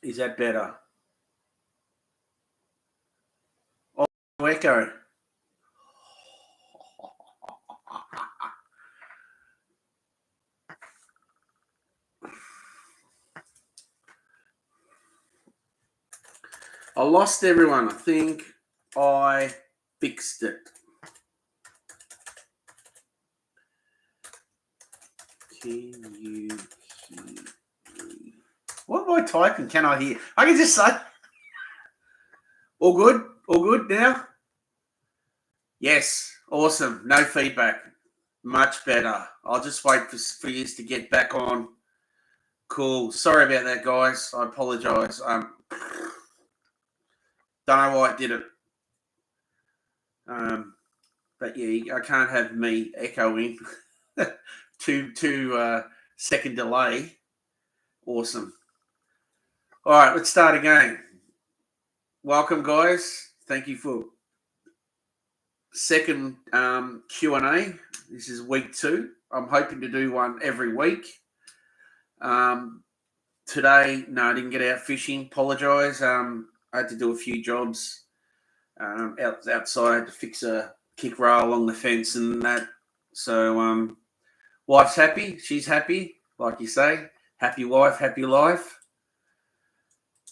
Is that better? Oh, echo. I lost everyone. I think I fixed it. Can you hear me? What am I typing? Can I hear? I can just say, all good? All good now? Yes. Awesome. No feedback. Much better. I'll just wait for you to get back on. Cool. Sorry about that, guys. I apologise. Don't know why I did it. But yeah, I can't have me echoing. two second delay. Awesome. All right, let's start again. Welcome, guys. Thank you for second Q&A. This is week 2. I'm hoping to do one every week. Today, no, I didn't get out fishing. Apologise. I had to do a few jobs outside to fix a kick rail along the fence and that. So wife's happy. She's happy, like you say. Happy wife, happy life.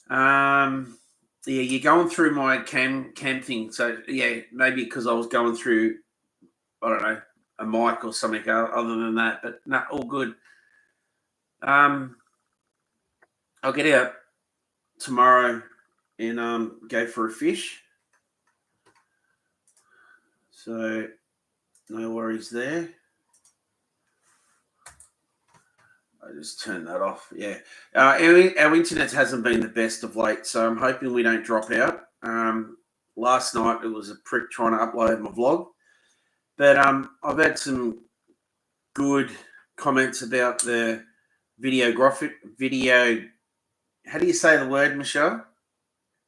Yeah, you're going through my cam thing. So, yeah, maybe because I was going through, I don't know, a mic or something other than that. But, no, all good. I'll get out tomorrow and go for a fish. So, no worries there. I just turned that off. Yeah. Our internet hasn't been the best of late, so I'm hoping we don't drop out. Last night it was a prick trying to upload my vlog. But I've had some good comments about the video. How do you say the word, Michelle?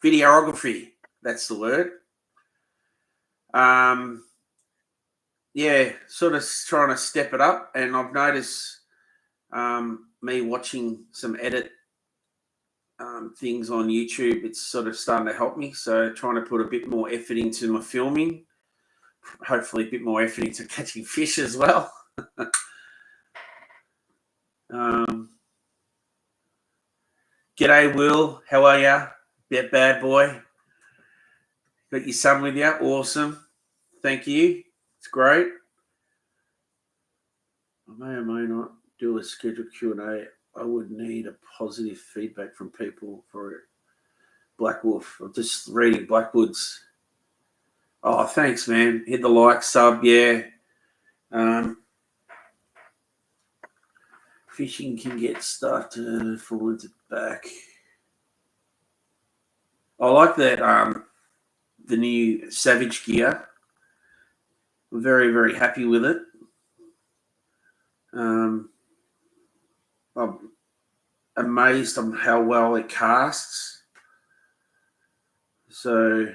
Videography. That's the word. Yeah, sort of trying to step it up, and I've noticed me watching some edit things on YouTube, it's sort of starting to help me. So trying to put a bit more effort into my filming, hopefully a bit more effort into catching fish as well. G'day, Will. How are you? Yeah, bad boy. Got your son with you. Awesome. Thank you. It's great. I may or may not do a scheduled Q&A. I would need a positive feedback from people for it. Black Wolf. I'm just reading Blackwood's. Oh, thanks, man. Hit the like, sub, yeah. Fishing can get started, fall into back. I like that the new Savage gear. I'm very, very happy with it. I'm amazed on how well it casts. So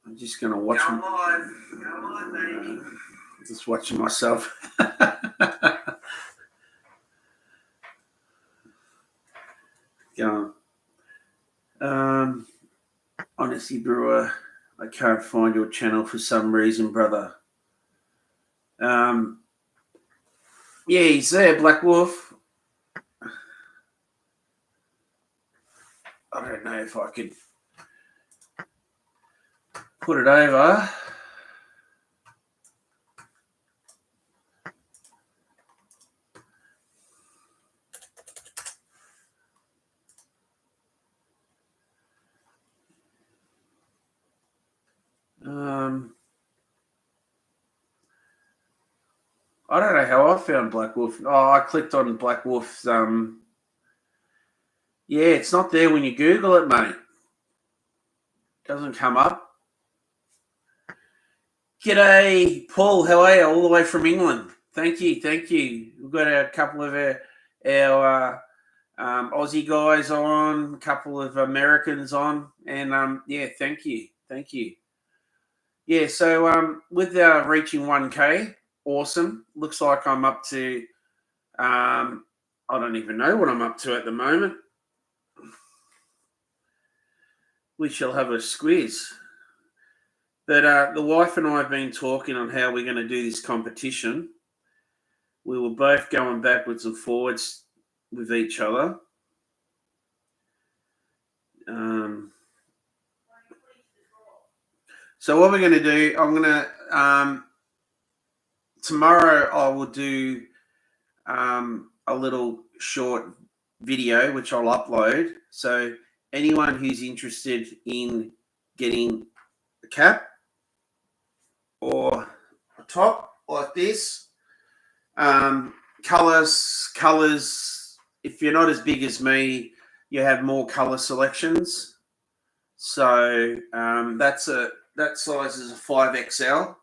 I'm just going to watch. Come on, baby. Just watching myself. Going. Honestly, Brewer, I can't find your channel for some reason, brother. Yeah, he's there, Black Wolf. I don't know if I could put it over. I don't know how I found Black Wolf. Oh, I clicked on Black Wolf's. Yeah, it's not there when you Google it, mate. Doesn't come up. G'day, Paul. How are you? All the way from England. Thank you. We've got a couple of our Aussie guys on, a couple of Americans on, and yeah, thank you. Yeah, so with reaching 1K, awesome. Looks like I'm up to, I don't even know what I'm up to at the moment. we shall have a squeeze. But the wife and I have been talking on how we're going to do this competition. We were both going backwards and forwards with each other. So what we're going to do, I'm going to tomorrow I will do a little short video which I'll upload. So anyone who's interested in getting a cap or a top like this, colors. If you're not as big as me, you have more color selections. So that size is a 5XL.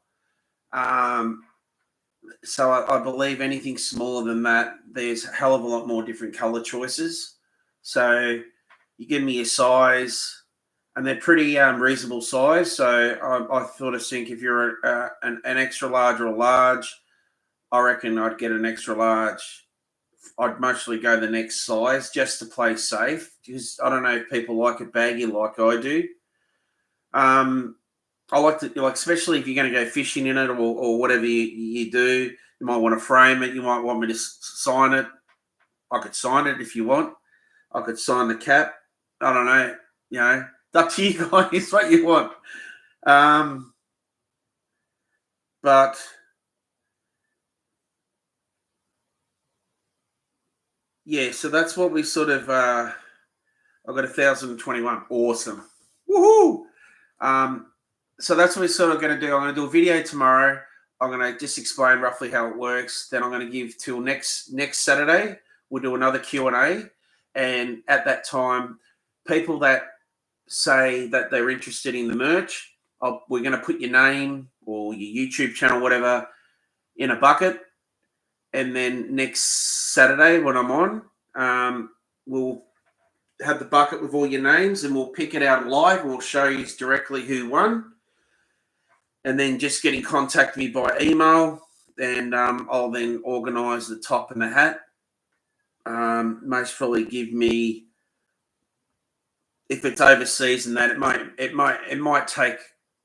So I believe anything smaller than that, there's a hell of a lot more different color choices. So you give me your size, and they're pretty reasonable size. So I thought of think if you're an extra large or a large, I reckon I'd get an extra large. I'd mostly go the next size just to play safe, because I don't know if people like it baggy like I do. I like to, like, especially if you're going to go fishing in it or whatever you do. You might want to frame it. You might want me to sign it. I could sign it if you want. I could sign the cap. I don't know. It's up to you guys what you want. But yeah, so that's what we sort of. I've got 1,021. Awesome. Woohoo! So that's what we're sort of going to do. I'm going to do a video tomorrow. I'm going to just explain roughly how it works. Then I'm going to give till next Saturday. We'll do another Q&A. And at that time, people that say that they're interested in the merch, we're going to put your name or your YouTube channel, whatever, in a bucket. And then next Saturday when I'm on, we'll have the bucket with all your names and we'll pick it out live. We'll show you directly who won. And then just get in contact with me by email, and I'll then organise the top and the hat. Most probably give me, if it's overseas and that, it might take,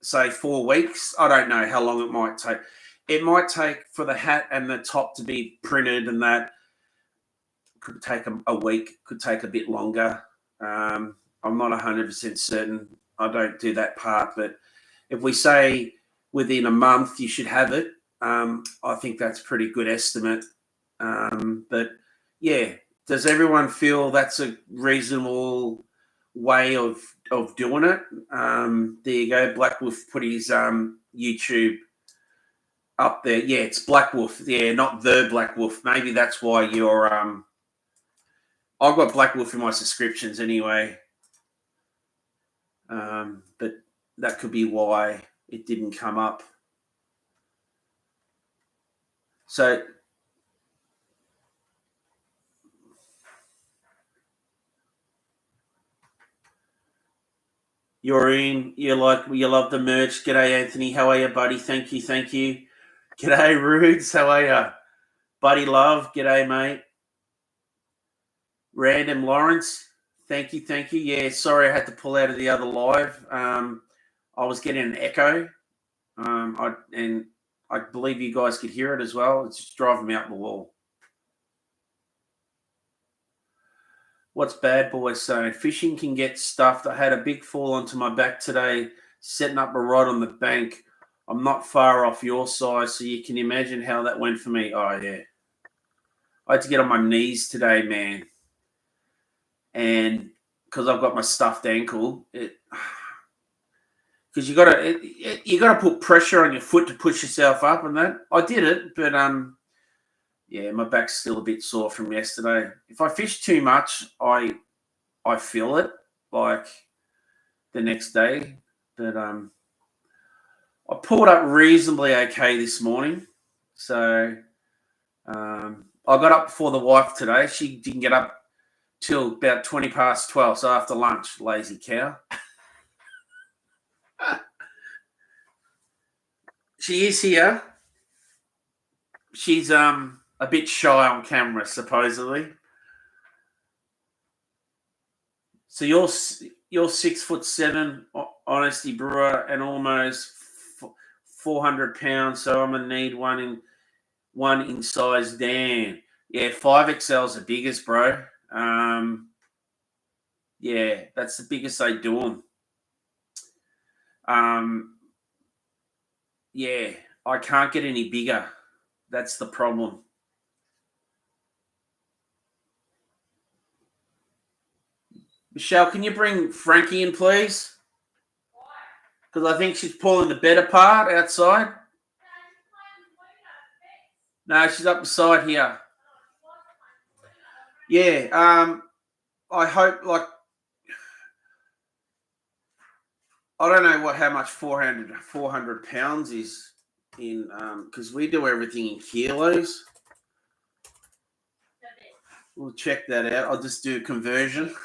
say, 4 weeks. I don't know how long it might take. It might take for the hat and the top to be printed, and that could take a week. Could take a bit longer. I'm not 100% certain. I don't do that part, but if we say within a month you should have it, I think that's a pretty good estimate. But yeah, does everyone feel that's a reasonable way of doing it? There you go. Black Wolf put his YouTube up there. Yeah, it's Black Wolf. Yeah, not the Black Wolf. Maybe that's why you're I've got Black Wolf in my subscriptions anyway. But that could be why it didn't come up. So you're in, you love the merch. G'day, Anthony. How are you, buddy? Thank you. G'day, Rudes. How are you? Buddy Love. G'day, mate. Random Lawrence. Thank you. Yeah, sorry I had to pull out of the other live. I was getting an echo. I believe you guys could hear it as well. It's just driving me up the wall. What's Bad Boy saying? Fishing can get stuffed. I had a big fall onto my back today, setting up a rod on the bank. I'm not far off your size, so you can imagine how that went for me. Oh, yeah. I had to get on my knees today, man. And because I've got my stuffed ankle, because you gotta put pressure on your foot to push yourself up, and that I did it, but yeah, my back's still a bit sore from yesterday. If I fish too much, I feel it like the next day. But I pulled up reasonably okay this morning. So I got up before the wife today. She didn't get up till about 20 past 12. So after lunch, lazy cow. She is here. She's a bit shy on camera, supposedly. So you're 6'7", honesty brewer, and almost 400 pounds. So I'm gonna need one in size Dan. Yeah, 5XL's the biggest, bro. Yeah, that's the biggest they do them. Yeah, I can't get any bigger. That's the problem. Michelle, can you bring Frankie in, please? Because I think she's pulling the bed apart outside. No, she's up beside here. Yeah, I hope, like, I don't know how much 400 pounds is in, because we do everything in kilos. We'll check that out. I'll just do a conversion.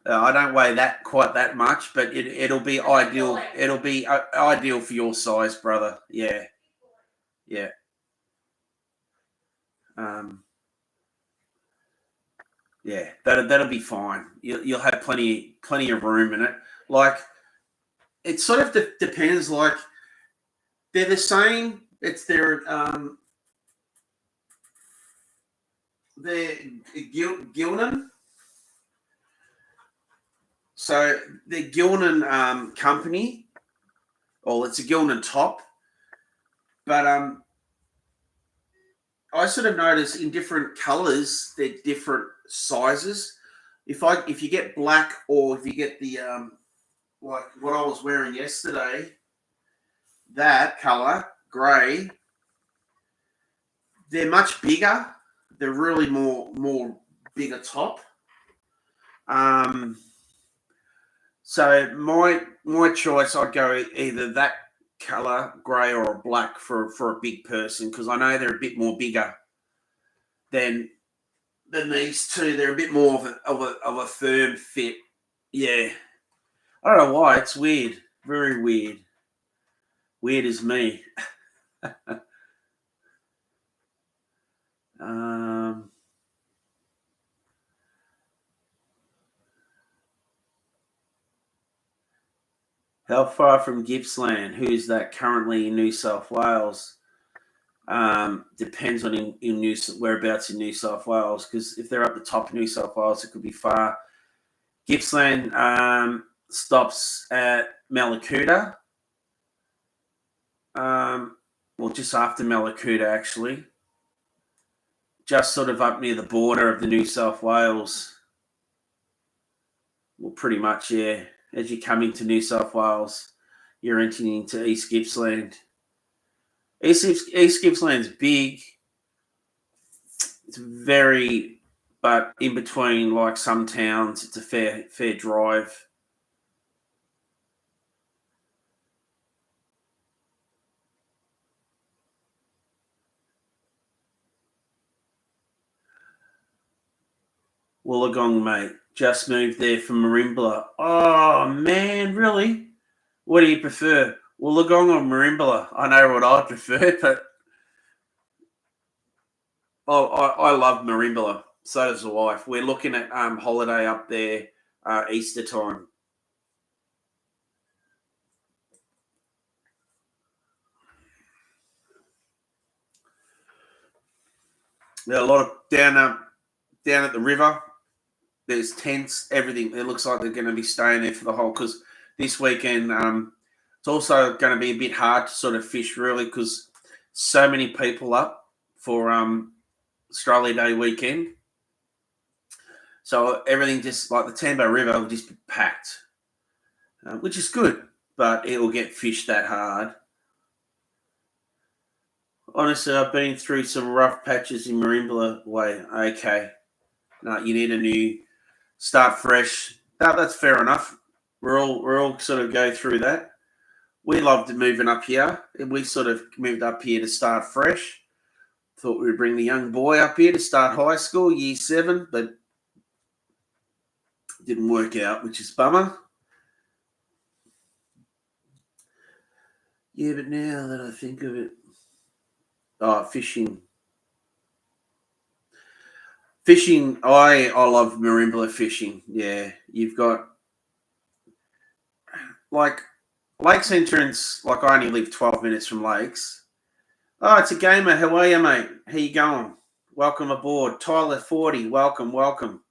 I don't weigh quite that much, but it'll be ideal. It'll be ideal for your size, brother. Yeah, yeah. Yeah, that'll be fine. You'll have plenty of room in it. Like, it sort of depends. Like, they're the same. It's they're Gilnan. So the Gilnan company, or it's a Gilnan top, but I sort of notice in different colours they're different sizes. If you get black, or if you get the like what I was wearing yesterday, that colour grey, they're much bigger. They're really more bigger top. So my choice, I'd go either that color, grey, or a black for a big person, because I know they're a bit more bigger than these two. They're a bit more of a firm fit. Yeah, I don't know why. It's weird, very weird. Weird as me. How far from Gippsland? Who's that currently in New South Wales? Depends on in whereabouts in New South Wales. Because if they're up the top of New South Wales, it could be far. Gippsland stops at Mallacoota. Well, just after Mallacoota, actually. Just sort of up near the border of the New South Wales. Well, pretty much, yeah. As you come into New South Wales, you're entering into East Gippsland. East Gippsland's big. It's but in between, like some towns, it's a fair drive. Wollongong, mate. Just moved there from Merimbula. Oh, man, really? What do you prefer, Wollongong or Merimbula? I know what I prefer, but I love Merimbula. So does the wife. We're looking at holiday up there Easter time. There are a lot of down at the river. There's tents, everything. It looks like they're going to be staying there for the whole, because this weekend it's also going to be a bit hard to sort of fish, really, because so many people up for Australia Day weekend. So everything, just like the Tambo River, will just be packed, which is good, but it will get fished that hard. Honestly, I've been through some rough patches in Merimbula way. Okay. No, you need a new start fresh. That's fair enough. We're all sort of go through that. We loved moving up here. We sort of moved up here to start fresh. Thought we'd bring the young boy up here to start high school, year 7, but it didn't work out, which is bummer. Yeah, but now that I think of it, fishing. Fishing, I love Marimbula fishing. Yeah, you've got like Lakes entrance. Like I only live 12 minutes from Lakes. Oh, it's a gamer. How are you, mate? How you going? Welcome aboard, Tyler 40. Welcome, welcome.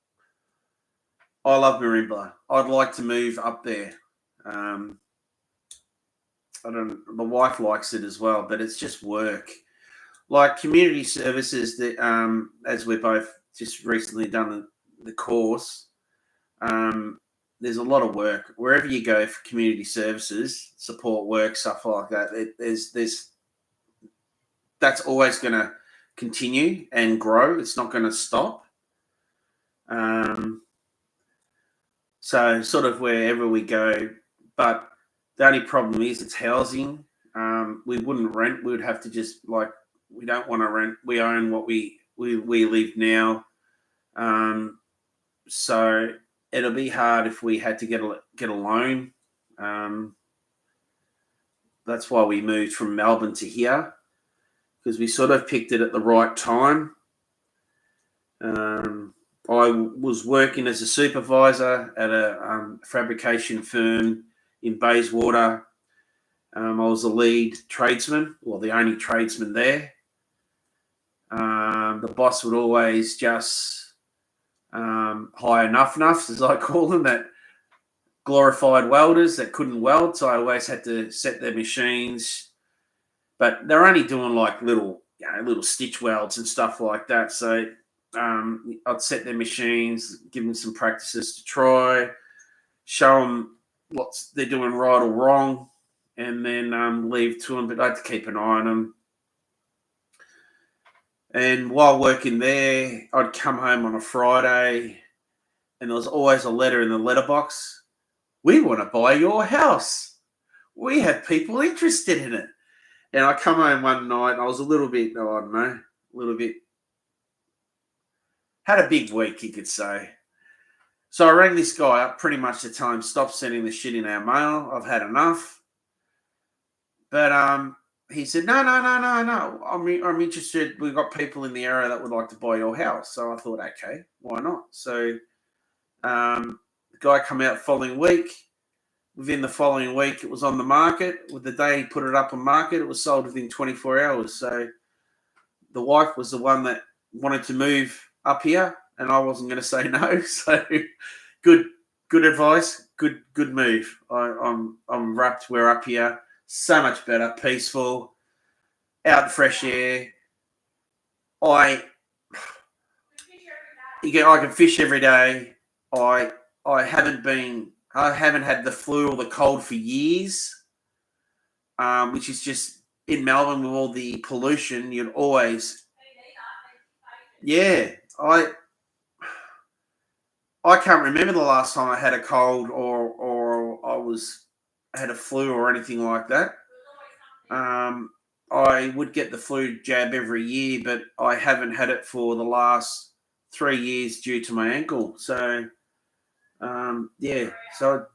I love Marimbula. I'd like to move up there. I don't. My wife likes it as well, but it's just work. Like community services that, as we're both just recently done the course. Um, there's a lot of work wherever you go for community services, support work, stuff like that. There's that's always going to continue and grow. It's not going to stop. So sort of wherever we go, but the only problem is it's housing. We wouldn't rent. We would have to just we don't want to rent. We own what we live now. So it'll be hard if we had to get a loan. That's why we moved from Melbourne to here, because we sort of picked it at the right time. I was working as a supervisor at a fabrication firm in Bayswater. I was the lead tradesman, or the only tradesman there. The boss would always just hire nuffs, as I call them, that glorified welders that couldn't weld. So I always had to set their machines, but they're only doing like little stitch welds and stuff like that. So I'd set their machines, give them some practices to try, show them what they're doing right or wrong, and then leave to them. But I had to keep an eye on them. And while working there, I'd come home on a Friday, and there was always a letter in the letterbox. We want to buy your house. We have people interested in it. And I come home one night, and I was a little bit, had a big week, you could say. So I rang this guy up pretty much to tell him, stop sending the shit in our mail. I've had enough. But he said, no. I'm interested. We've got people in the area that would like to buy your house. So I thought, okay, why not? So the guy come out following week. Within the following week, it was on the market. With the day he put it up on market, it was sold within 24 hours. So the wife was the one that wanted to move up here, and I wasn't going to say no. So good advice, good move. I'm wrapped. We're up here, so much better, peaceful, out in fresh air. I can fish every day. I haven't had the flu or the cold for years, which is just in Melbourne with all the pollution. You'd always, yeah. I can't remember the last time I had a cold or I had a flu or anything like that. I would get the flu jab every year, but I haven't had it for the last 3 years due to my ankle. So, yeah. So,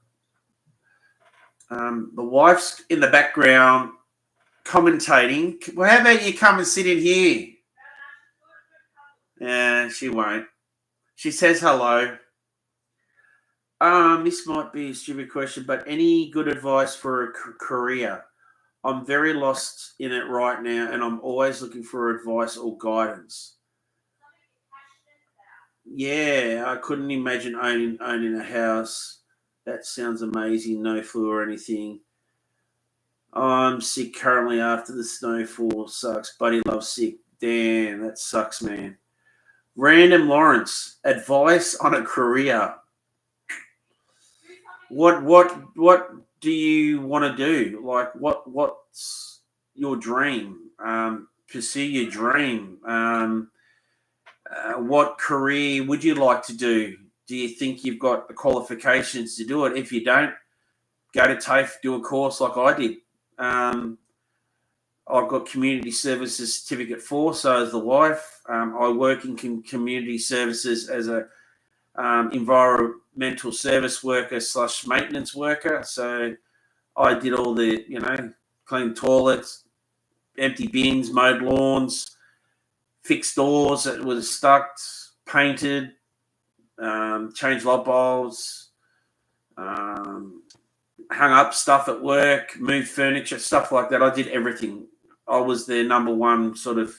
the wife's in the background commentating. Well, how about you come and sit in here? Yeah, she won't. She says hello. This might be a stupid question, but any good advice for a career? I'm very lost in it right now, and I'm always looking for advice or guidance. Yeah, I couldn't imagine owning a house. That sounds amazing. No flu or anything. I'm sick currently after the snowfall. Sucks. Buddy loves sick. Damn, that sucks, man. Random Lawrence, advice on a career. What do you want to do? Like what's your dream? Pursue your dream. What career would you like to do? Do you think you've got the qualifications to do it? If you don't, go to TAFE, do a course like I did. I've got community services certificate 4, so as the wife. I work in community services as a environmental service worker / maintenance worker. So I did all the, clean toilets, empty bins, mowed lawns, fixed doors that were stuck, painted, changed light bulbs, hung up stuff at work, moved furniture, stuff like that. I did everything. I was their number one sort of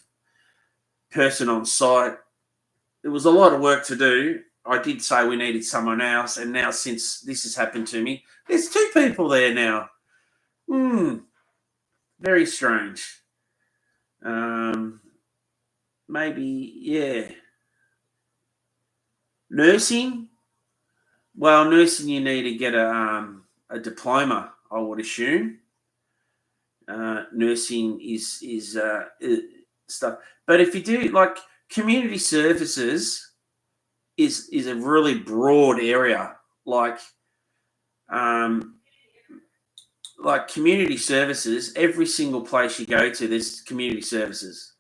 person on site. It was a lot of work to do. I did say we needed someone else, and now since this has happened to me, there's 2 people there now. Very strange. Maybe, yeah. Nursing. Well, nursing, you need to get a diploma, I would assume. Nursing is stuff, but if you do like community services, is a really broad area. Like community services, every single place you go to, there's community services.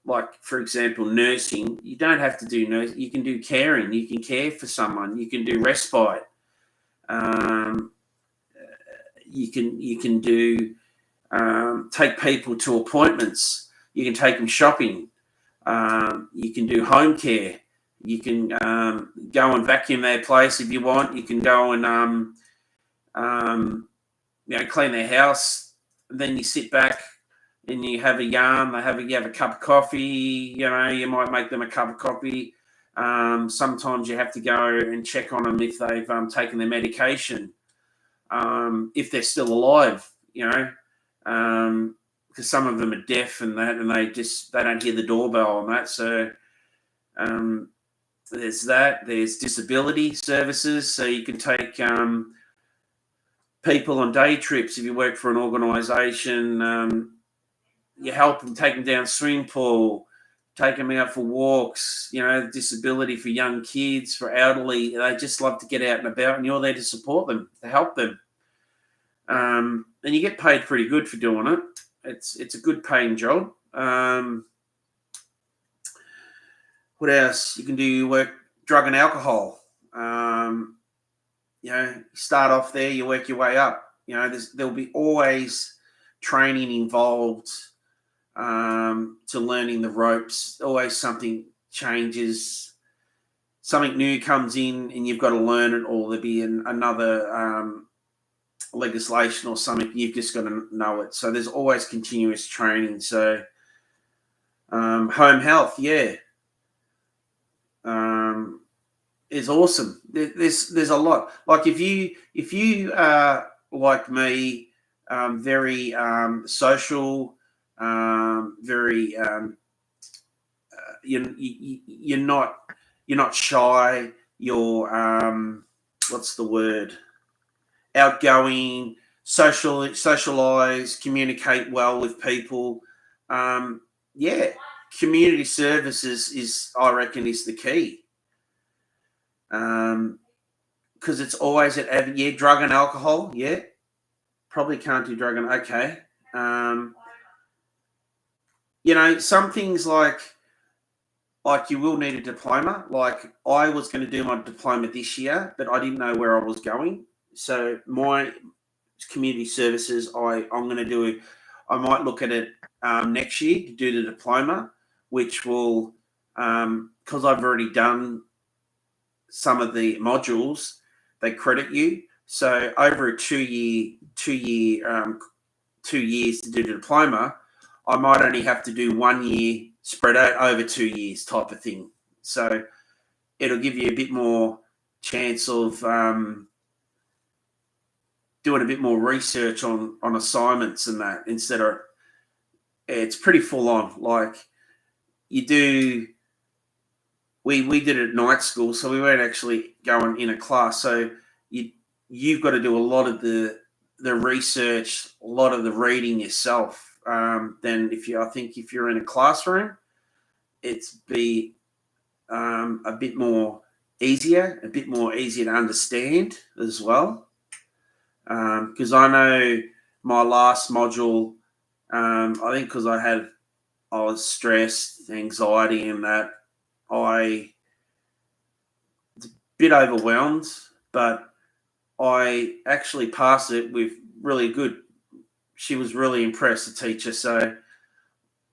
Like, for example, nursing, you don't have to do nursing. You can do caring. You can care for someone. You can do respite. You can do take people to appointments. You can take them shopping. You can do home care. You can go and vacuum their place if you want. You can go and clean their house. And then you sit back and you have a yarn. You have a cup of coffee. You might make them a cup of coffee. Sometimes you have to go and check on them if they've taken their medication, if they're still alive. Because some of them are deaf and that, and they don't hear the doorbell and that. So there's that. There's disability services, so you can take people on day trips if you work for an organisation. You help them, take them down swimming pool, take them out for walks. Disability for young kids, for elderly. They just love to get out and about, and you're there to support them, to help them. And you get paid pretty good for doing it. It's a good paying job. What else? You can do work, drug and alcohol. You start off there, you work your way up. There'll be always training involved to learning the ropes. Always something changes, something new comes in, and you've got to learn it, or there'll be another legislation or something. You've just got to know it. So there's always continuous training. So home health, is awesome. There's a lot. Like if you are like me, very social, very you're not shy. You're what's the word? Outgoing, socialize, communicate well with people. Community services is, I reckon, is the key. Because it's always at drug and alcohol. Probably can't do drug and okay. Some things like you will need a diploma. Like I was going to do my diploma this year, but I didn't know where I was going. So my community services, I'm going to do. I might look at it next year to do the diploma, which will, because I've already done some of the modules, they credit you. So over a 2 years to do the diploma, I might only have to do 1 year spread out over 2 years type of thing. So it'll give you a bit more chance of doing a bit more research on assignments and that, instead of, it's pretty full on. Like you do, we did it at night school, so we weren't actually going in a class. So you've got to do a lot of the research, a lot of the reading yourself. Then if you're in a classroom, it's be a bit more easier to understand as well. Because I know my last module, I think because I was stressed, anxiety, and that I was a bit overwhelmed, but I actually passed it with really good. She was really impressed, the teacher. So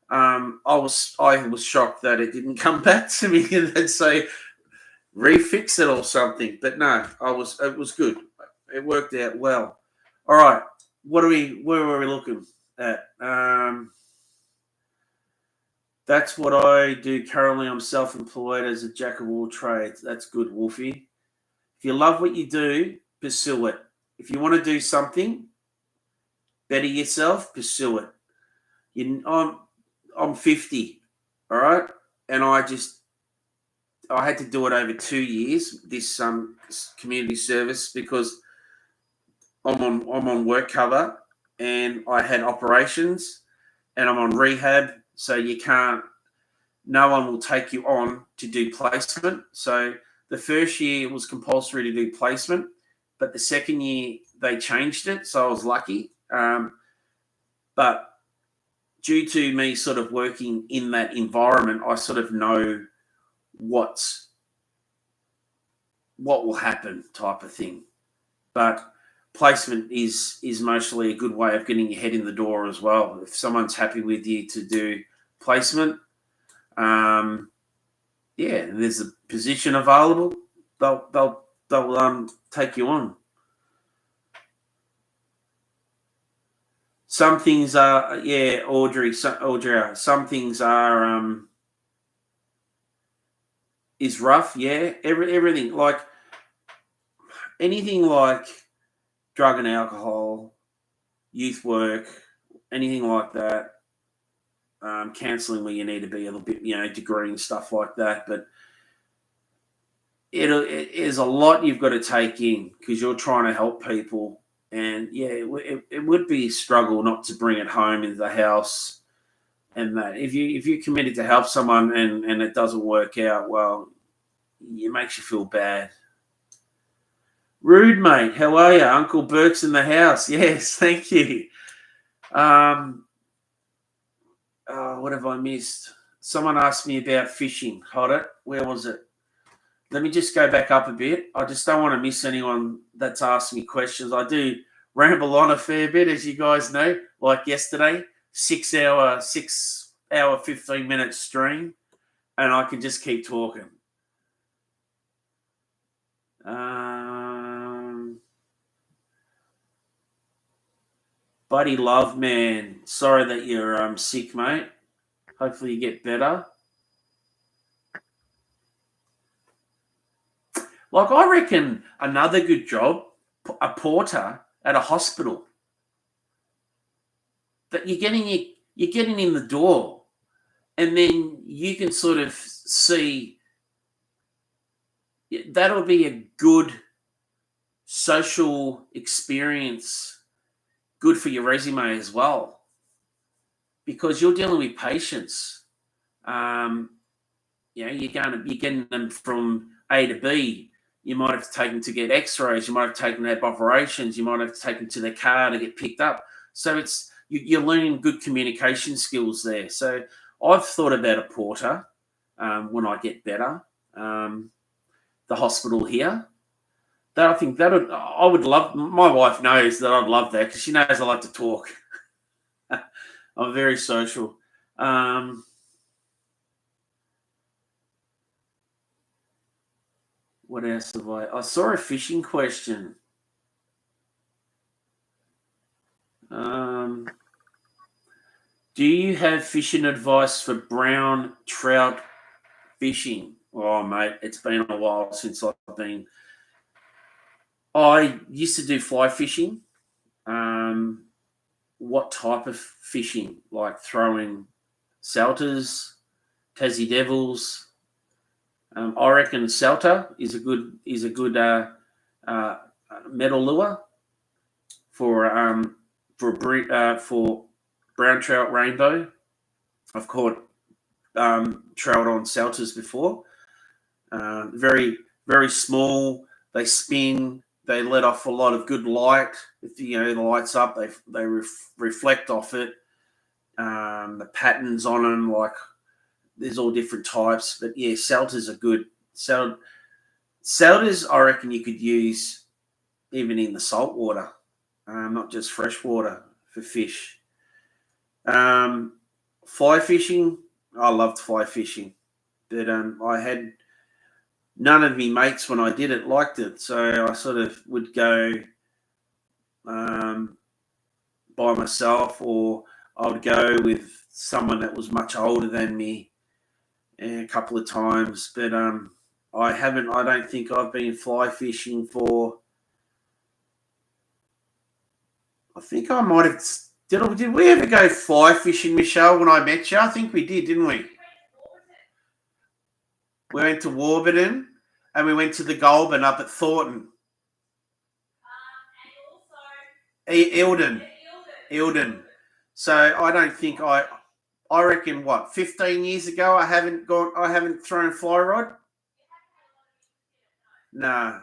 I was shocked that it didn't come back to me and say refix it or something. But no, it was good. It worked out well. All right, where were we looking at? That's what I do currently. I'm self-employed as a jack of all trades. That's good, Wolfie. If you love what you do, pursue it. If you want to do something, better yourself, pursue it. I'm 50, all right, and I had to do it over 2 years. This community service because I'm on work cover, and I had operations, and I'm on rehab, so you can't. No one will take you on to do placement. So the first year it was compulsory to do placement, but the second year they changed it, so I was lucky. But due to me sort of working in that environment, I sort of know what will happen, type of thing. But placement is mostly a good way of getting your head in the door as well. If someone's happy with you to do placement, yeah, there's a position available, they'll take you on. Some things are, yeah, Audrey, some things are is rough, yeah. Everything like anything like drug and alcohol, youth work, anything like that. Counselling where you need to be a little bit, degree and stuff like that. But it is a lot you've got to take in because you're trying to help people. And yeah, it would be a struggle not to bring it home into the house. And that if you're committed to help someone and it doesn't work out, well, it makes you feel bad. Rude, mate. How are you? Uncle Burke's in the house. Yes, thank you. What have I missed? Someone asked me about fishing. Hold it. Where was it? Let me just go back up a bit. I just don't want to miss anyone that's asked me questions. I do ramble on a fair bit, as you guys know. Like yesterday, 6 hour, 15-minute stream, and I can just keep talking. Buddy Love, man. Sorry that you're sick, mate. Hopefully you get better. Like, I reckon another good job, a porter at a hospital. That you're getting in the door, and then you can sort of see that'll be a good social experience, good for your resume as well, because you're dealing with patients. You're getting them from A to B. You might have to take them to get X-rays. You might have to take them to have operations. You might have to take them to their car to get picked up. So you're learning good communication skills there. So I've thought about a porter when I get better. The hospital here. That I think I would love. My wife knows that I'd love that because she knows I like to talk. I'm very social. What else have I saw a fishing question. Do you have fishing advice for brown trout fishing? Oh, mate, it's been a while since I've been. I used to do fly fishing. What type of fishing? Like throwing salters, Tassie Devils. I reckon salter is a good metal lure for brown trout rainbow. I've caught trout on salters before. Very, very small. They spin. They let off a lot of good light. If the light's up, they reflect off it. The patterns on them, like there's all different types. But yeah, salters are good. Salters, I reckon you could use even in the salt water, not just fresh water for fish. Fly fishing, I loved fly fishing, but I had none of me mates when I did it liked it, so I sort of would go um, by myself, or I would go with someone that was much older than me a couple of times. But I don't think I've been fly fishing for. I think I might have. Did we ever go fly fishing, Michelle, when I met you? I think we did, didn't we? We went to Warburton and we went to the Goulburn up at Thornton. Eildon. So I don't think I reckon 15 years ago I haven't thrown fly rod. No.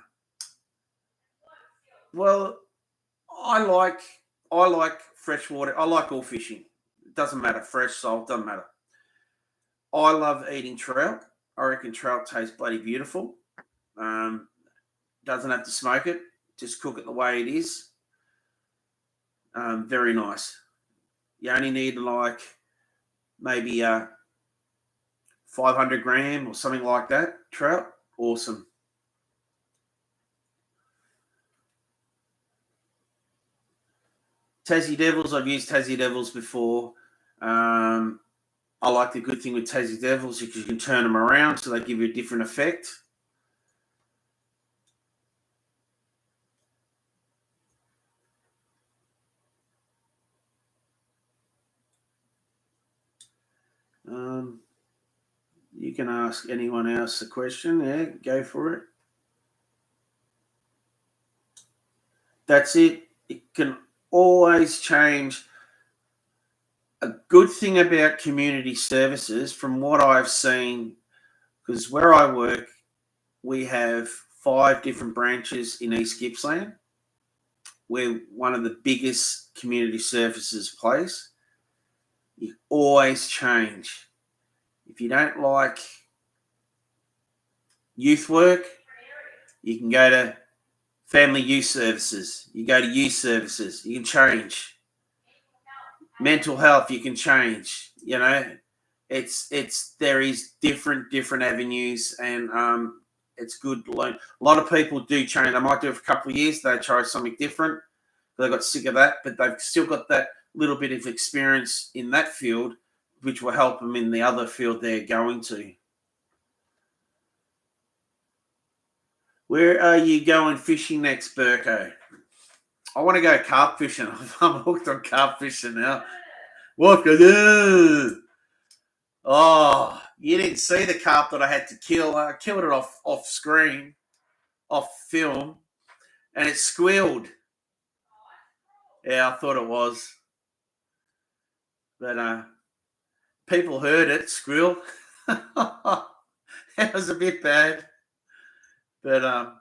Well, I like freshwater. I like all fishing. It doesn't matter, fresh, salt, doesn't matter. I love eating trout. I reckon trout tastes bloody beautiful. Doesn't have to smoke it. Just cook it the way it is. Very nice. You only need like maybe 500 gram or something like that. Trout, awesome. Tassie Devils, I've used Tassie Devils before. I like the good thing with Tassie Devils is you can turn them around so they give you a different effect. You can ask anyone else a question. Yeah, go for it. That's it. It can always change. A good thing about community services, from what I've seen, because where I work, we have 5 different branches in East Gippsland. We're one of the biggest community services place. You always change. If you don't like youth work, you can go to family youth services. You go to youth services. You can change. Mental health, you can change. You know, there is different avenues, and it's good to learn. A lot of people do change. They might do it for a couple of years. They try something different. They got sick of that, but they've still got that little bit of experience in that field, which will help them in the other field they're going to. Where are you going fishing next, Burko? I want to go carp fishing. I'm hooked on carp fishing now. What could do? Oh, you didn't see the carp that I had to kill. I killed it off screen, off film, and it squealed. Yeah, I thought it was. But people heard it squeal. It was a bit bad. But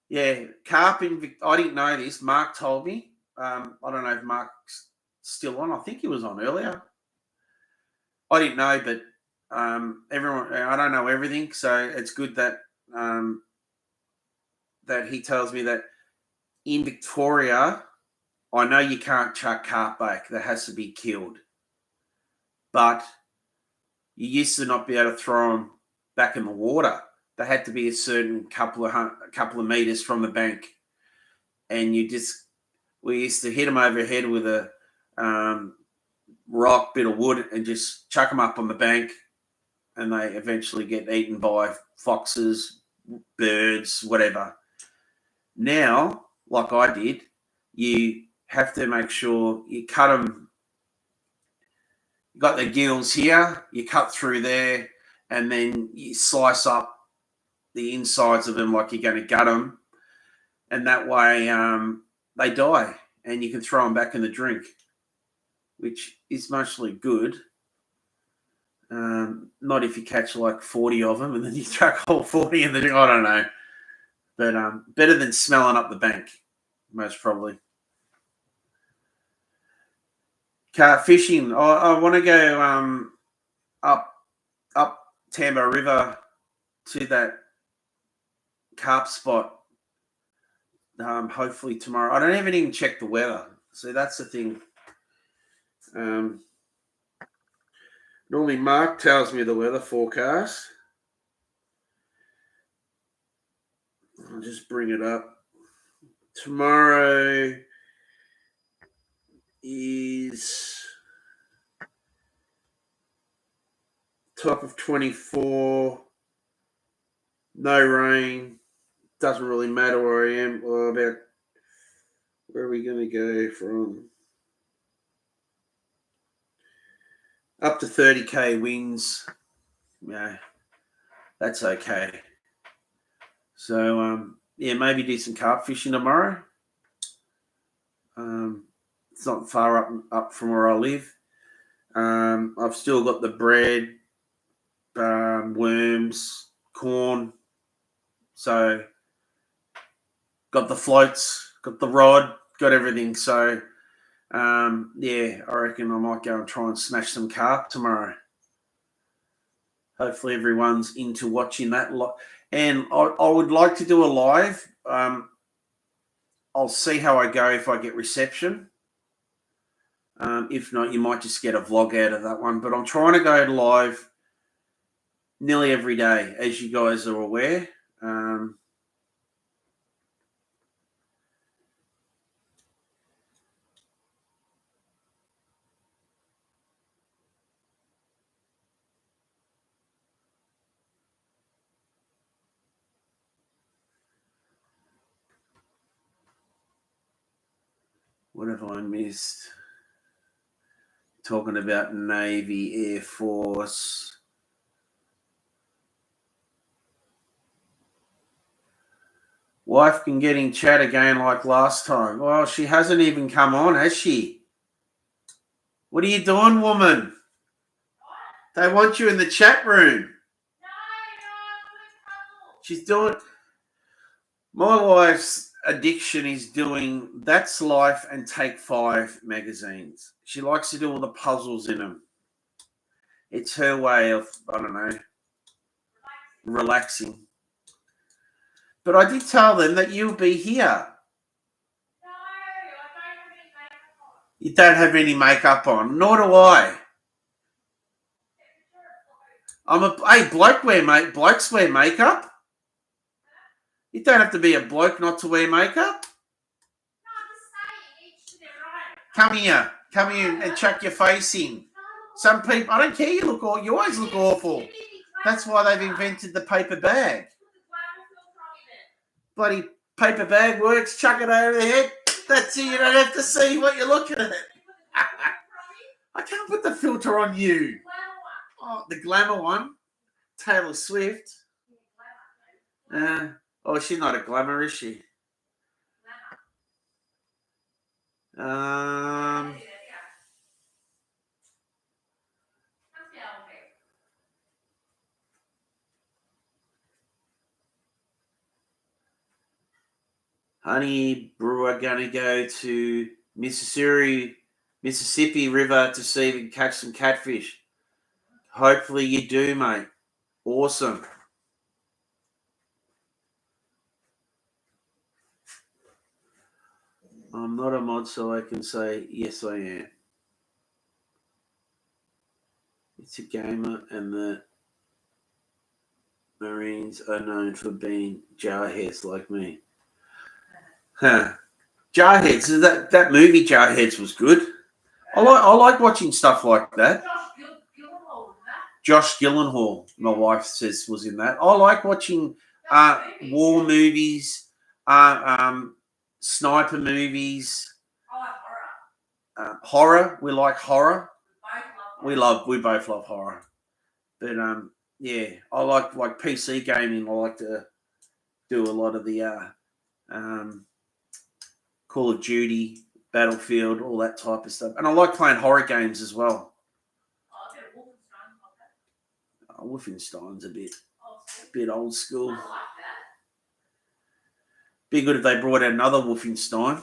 yeah, carp in I didn't know this. Mark told me. I don't know if Mark's still on. I think he was on earlier. I didn't know, but everyone. I don't know everything, so it's good that that he tells me that in Victoria, I know you can't chuck carp back. That has to be killed. But you used to not be able to throw them back in the water. They had to be a certain couple of meters from the bank, and we used to hit them overhead with a rock, bit of wood, and just chuck them up on the bank, and they eventually get eaten by foxes, birds, whatever. Now, like I did, you have to make sure you cut them. You got the gills here, you cut through there, and then you slice up the insides of them like you're going to gut them, and that way they die, and you can throw them back in the drink, which is mostly good. Not if you catch like 40 of them and then you chuck all 40 in the drink. I don't know, but better than smelling up the bank, most probably. Carp fishing. I want to go up Tambo River to that carp spot. Hopefully tomorrow. I don't even check the weather, so that's the thing. Normally Mark tells me the weather forecast. I'll just bring it up. Tomorrow is top of 24. No rain. Doesn't really matter where I am. Well, about where are we going to go from? Up to 30k winds. Yeah, that's okay. So, yeah, maybe do some carp fishing tomorrow. It's not far up from where I live. I've still got the bread, worms, corn. So, got the floats, got the rod, got everything. So, yeah, I reckon I might go and try and smash some carp tomorrow. Hopefully everyone's into watching that. And I would like to do a live. I'll see how I go if I get reception. If not, you might just get a vlog out of that one. But I'm trying to go live nearly every day, as you guys are aware. What have I missed? Talking about Navy, Air Force. Wife can get in chat again like last time. Well, she hasn't even come on, has she? What are you doing, woman? They want you in the chat room. She's doing... My wife's addiction is doing That's Life and Take 5 magazines. She likes to do all the puzzles in them. It's her way of, I don't know, relaxing. But I did tell them that you'll be here. No, I don't have any makeup on. You don't have any makeup on. Nor do I. Blokes wear makeup. You don't have to be a bloke not to wear makeup. No, I'm just saying, Come here and chuck your face in. Some people, I don't care. You always look awful. That's why they've invented the paper bag. Bloody paper bag works. Chuck it over the head. That's it. You don't have to see what you're looking at. I can't put the filter on you. Oh, the glamour one. Taylor Swift. She's not a glamour, is she? Honey Brewer going to go to Mississippi River to see if we can catch some catfish. Hopefully you do, mate. Awesome. I'm not a mod, so I can say yes, I am. It's a gamer, and the Marines are known for being jarheads like me. Huh. Jarheads. That movie Jarheads was good. I like watching stuff like that. Josh Gyllenhaal, my wife says, was in that. I like watching war movies, sniper movies, horror. We like horror. We both love horror. But yeah, I like PC gaming. I like to do a lot of the Call of Duty, Battlefield, all that type of stuff. And I like playing horror games as well. Wolfenstein's a bit old school. Be good if they brought out another Wolfenstein.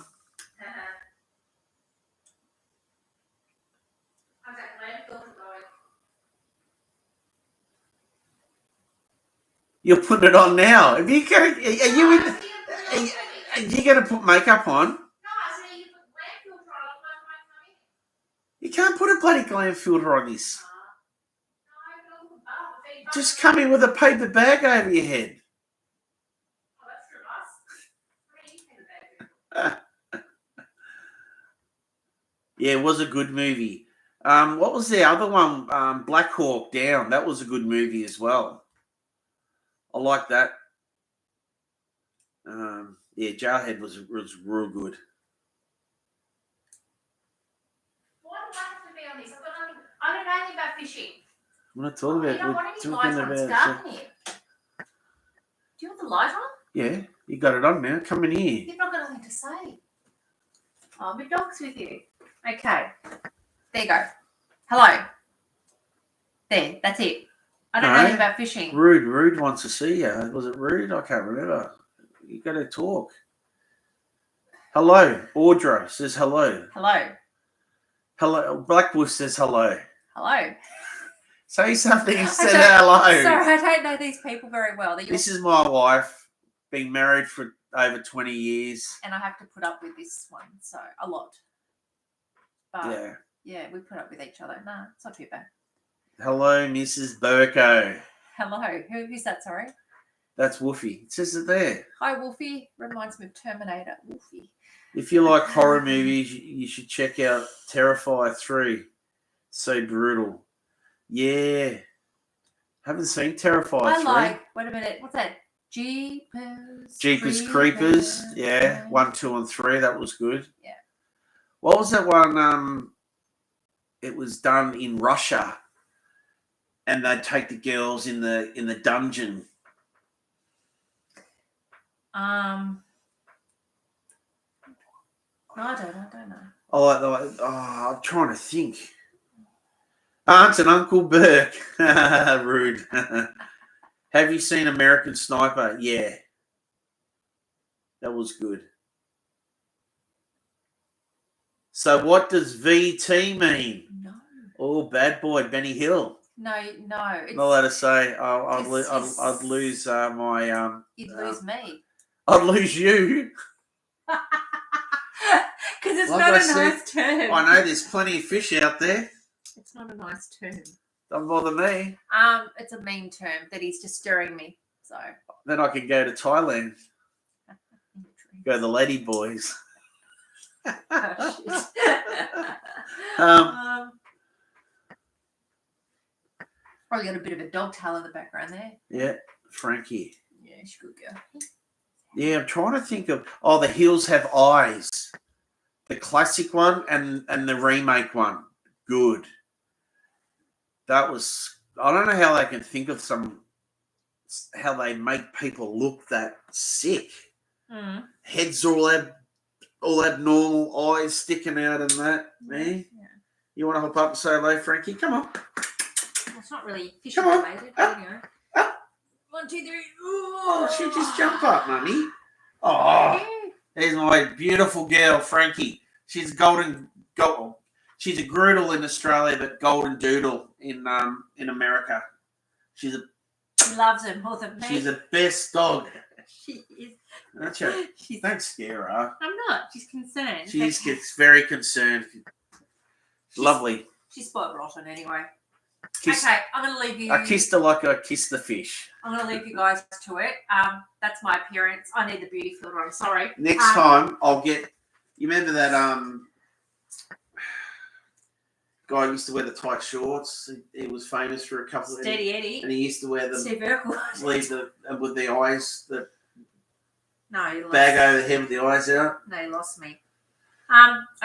You're putting it on now. Are you going to put makeup on? No, I said you put glam filter on. You can't put a bloody glam filter on this. Just come in with a paper bag over your head. Oh, that's Yeah, it was a good movie. What was the other one? Black Hawk Down. That was a good movie as well. I like that. Yeah, Jarhead was real good. Why do I have to be on this? I don't know anything about fishing. I'm not talking about. You don't want any talking light on. It's about. dark in here. Do you want the light on? Yeah, you got it on now. Come in here. You've not got nothing to say. Oh, my dog's with you. Okay. There you go. Hello. There, that's it. I don't know anything about fishing. Rude wants to see you. Was it Rude? I can't remember. You got to talk. Hello. Audra says hello. Hello. Hello. Blackbush says hello. Hello. Say something and say hello. Sorry, I don't know these people very well. This is my wife. Been married for over 20 years. And I have to put up with this one, so a lot. But yeah, we put up with each other. Nah, it's not too bad. Hello, Mrs. Burko. Hello. Who's that, sorry? That's Wolfie. It says it there. Hi, Wolfie. Reminds me of Terminator. Wolfie. If you like horror movies, you should check out Terrifier 3. So brutal. Yeah. Haven't seen Terrifier 3. Wait a minute. What's that? Jeepers Creepers. Yeah. 1, 2, and 3. That was good. Yeah. What was that one? It was done in Russia. And they'd take the girls in the dungeon. No, I don't know. I'm trying to think. Aunt and Uncle Burke. Rude. Have you seen American Sniper? Yeah. That was good. So what does VT mean? No. Oh, bad boy, Benny Hill. No. It's, not allowed to say. I'd lose my. You'd lose me. I'd lose you. Because it's not a nice term. I know there's plenty of fish out there. It's not a nice term. Don't bother me. It's a mean term that he's just stirring me. So then I can go to Thailand. Go to the Lady Boys. Probably got a bit of a dog tail in the background there. Yeah, Frankie. Yeah, she's a good girl. Yeah, I'm trying to think of. Oh, The Hills Have Eyes. The classic one and the remake one. Good. That was. I don't know how they can think of how they make people look that sick. Heads all abnormal, eyes sticking out and that. Man, yeah. You want to hop up and say hello, Frankie? Come on. Well, it's not really fishing related. There you go. 1, 2, 3. Oh, she just jump up, mummy. Oh, there's my beautiful girl, Frankie. She's golden. She's a Groodle in Australia, but golden doodle in America. She loves him more than me. She's the best dog. She is. That's right. Don't scare her. I'm not. She's concerned. She gets very concerned. Lovely. She's spot rotten anyway. Okay, I'm going to leave you. I kissed her like I kissed the fish. I'm going to leave you guys to it. That's my appearance. I need the beauty filter. I'm sorry. Next time I'll get. You remember that guy used to wear the tight shorts? He was famous for a couple of. Steady Eddie. And he used to wear them. Steve Urkel. With the eyes. No, you lost bag over the head with the eyes out. No, you lost me.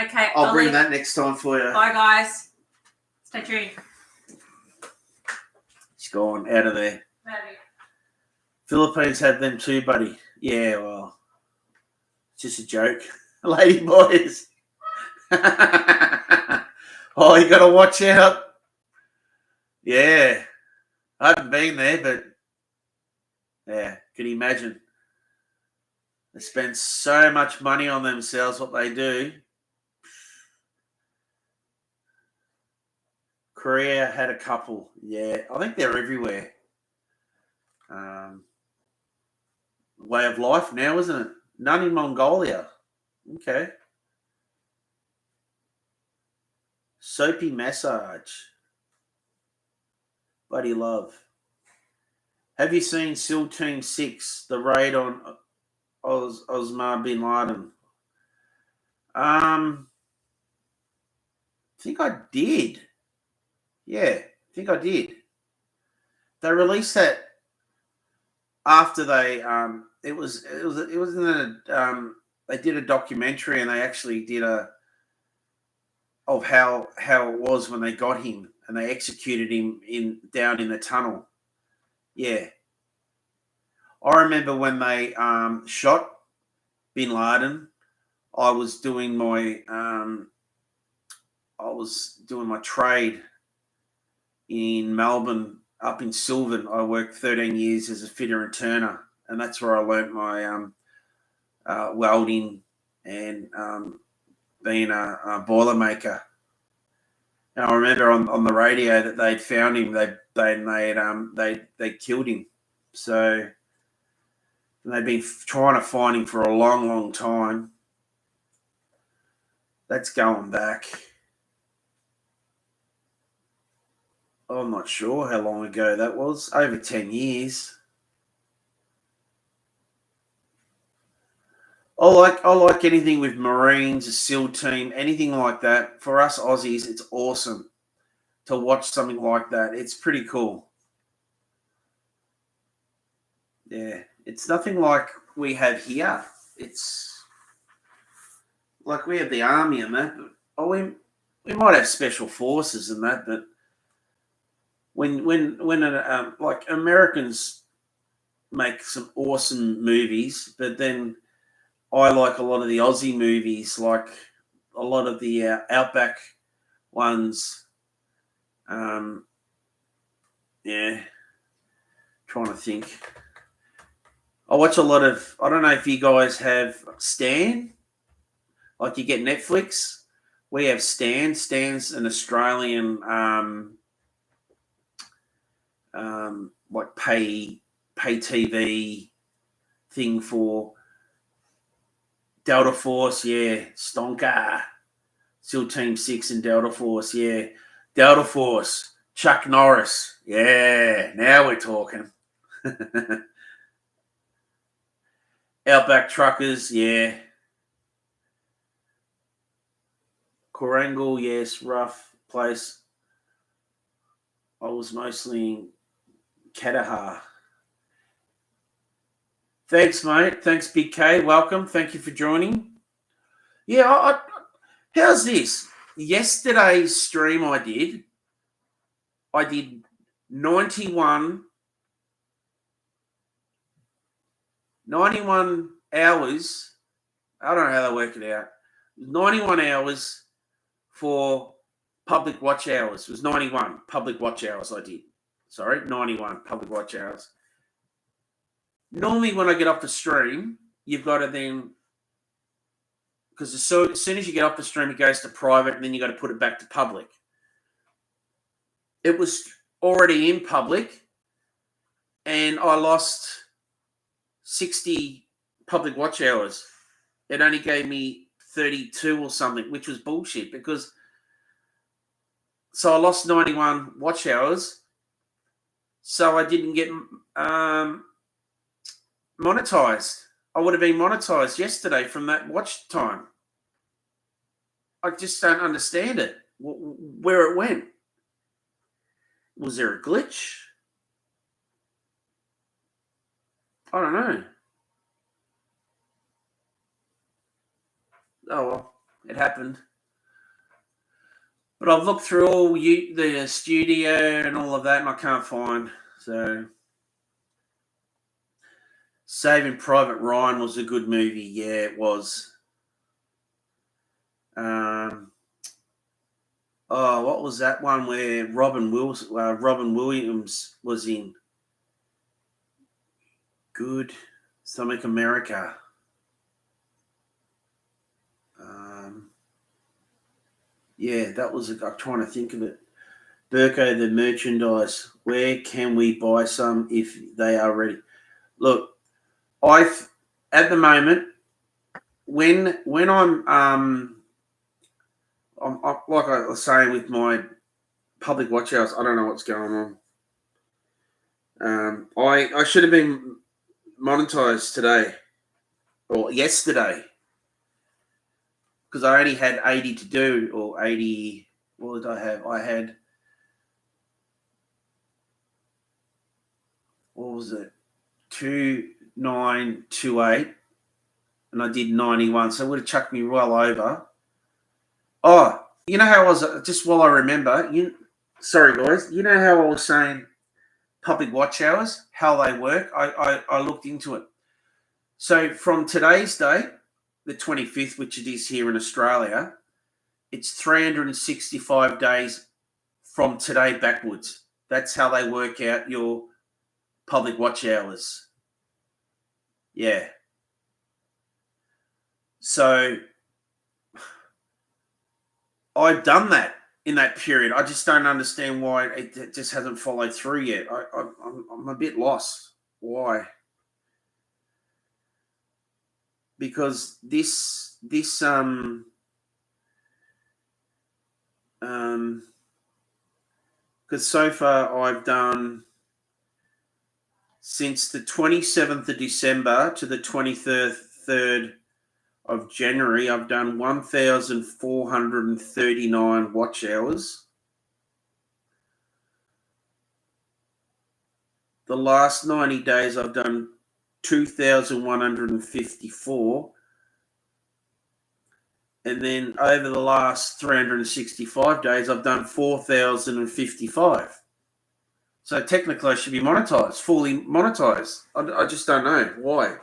Okay. I'll bring that next time for you. Bye, guys. Stay tuned. She's gone out of there. Maybe. Philippines had them too, buddy. Yeah, well, it's just a joke. Lady boys. Oh, you got to watch out. Yeah. I haven't been there, but yeah, can you imagine? They spend so much money on themselves, what they do. Korea had a couple. Yeah, I think they're everywhere. Way of life now, isn't it? None in Mongolia. Okay. Soapy massage. Buddy love. Have you seen SEAL Team 6, the raid on Osama bin Laden? I think I did. Yeah, I think I did. They released that after they it was in a they did a documentary, and they actually did of how it was when they got him and they executed him down in the tunnel. Yeah. I remember when they shot bin Laden, I was doing my trade in Melbourne, up in Sylvan. I worked 13 years as a fitter and turner, and that's where I learnt my welding and being a boiler maker. And I remember on the radio that they'd found him. They killed him. So they've been trying to find him for a long, long time. That's going back. I'm not sure how long ago that was. Over 10 years. I like anything with Marines, a SEAL team, anything like that. For us Aussies, it's awesome to watch something like that. It's pretty cool. Yeah, it's nothing like we have here. It's like we have the army and that. We might have special forces and that, but when like Americans make some awesome movies, but then I like a lot of the Aussie movies, like a lot of the Outback ones. Yeah, trying to think. I watch a lot of. I don't know if you guys have Stan. Like you get Netflix. We have Stan. Stan's an Australian like pay TV thing for Delta Force, yeah. Stonker. SEAL Team 6 and Delta Force, yeah. Delta Force. Chuck Norris. Yeah, now we're talking. Outback Truckers, yeah. Corangal, yes, rough place. I was mostly in Kandahar. Thanks, mate. Thanks, Big K. Welcome. Thank you for joining. Yeah, how's this? Yesterday's stream I did 91 hours. I don't know how they work it out. 91 hours for public watch hours. It was 91 public watch hours I did. Sorry, 91 public watch hours. Normally when I get off the stream, you've got to then, because as soon as you get off the stream, it goes to private, and then you got to put it back to public. It was already in public, and I lost 60 public watch hours. It only gave me 32 or something, which was bullshit, because so I lost 91 watch hours, so I didn't get monetized. I would have been monetized yesterday from that watch time. I just don't understand it, where it went. Was there a glitch? I don't know. Oh, well, it happened. But I've looked through all the studio and all of that, and I can't find. So, Saving Private Ryan was a good movie. Yeah, it was. What was that one where Robin Williams was in? Good Something America. Yeah, that was. I'm trying to think of it. Burko, the merchandise. Where can we buy some if they are ready? Look, at the moment, when I'm like I was saying with my public watch hours, I don't know what's going I should have been monetized today or yesterday because I only had 80 to do, or 80. What did I have? I had, what was it? 2928, and I did 91, so it would have chucked me well over. Oh, you know how I was, just while I remember, sorry guys, you know how I was saying public watch hours, how they work? I looked into it. So from today's date, the 25th, which it is here in Australia, it's 365 days from today backwards. That's how they work out your public watch hours. Yeah. So I've done that in that period. I just don't understand why it just hasn't followed through yet. I'm a bit lost. Why? Because because so far I've done, since the 27th of December to the 23rd of January, I've done 1,439 watch hours. The last 90 days I've done 2,154. And then over the last 365 days, I've done 4,055. So technically I should be monetized, fully monetized. I just don't know why.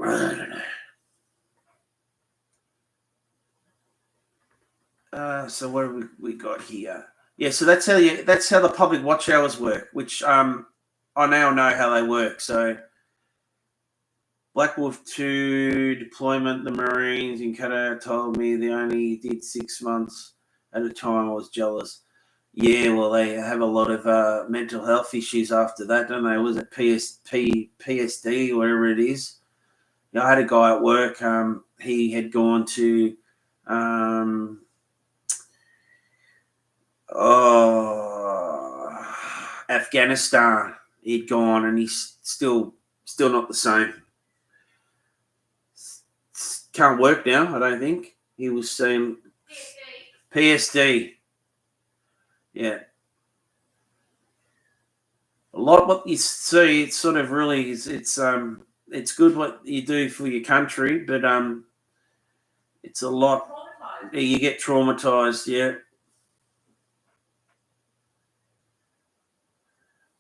I don't know. So what have we got here? Yeah, so that's how the public watch hours work, which I now know how they work. So Black Wolf 2 deployment, the Marines in Qatar told me they only did 6 months at a time. I was jealous. Yeah, well, they have a lot of mental health issues after that, don't they? Was it PSD, whatever it is? I had a guy at work. He had gone to Afghanistan. He'd gone, and he's still not the same. Can't work now, I don't think. He was saying PSD. Yeah. A lot of what you see, it's sort of really, it's good what you do for your country, but it's a lot. You get traumatized, yeah.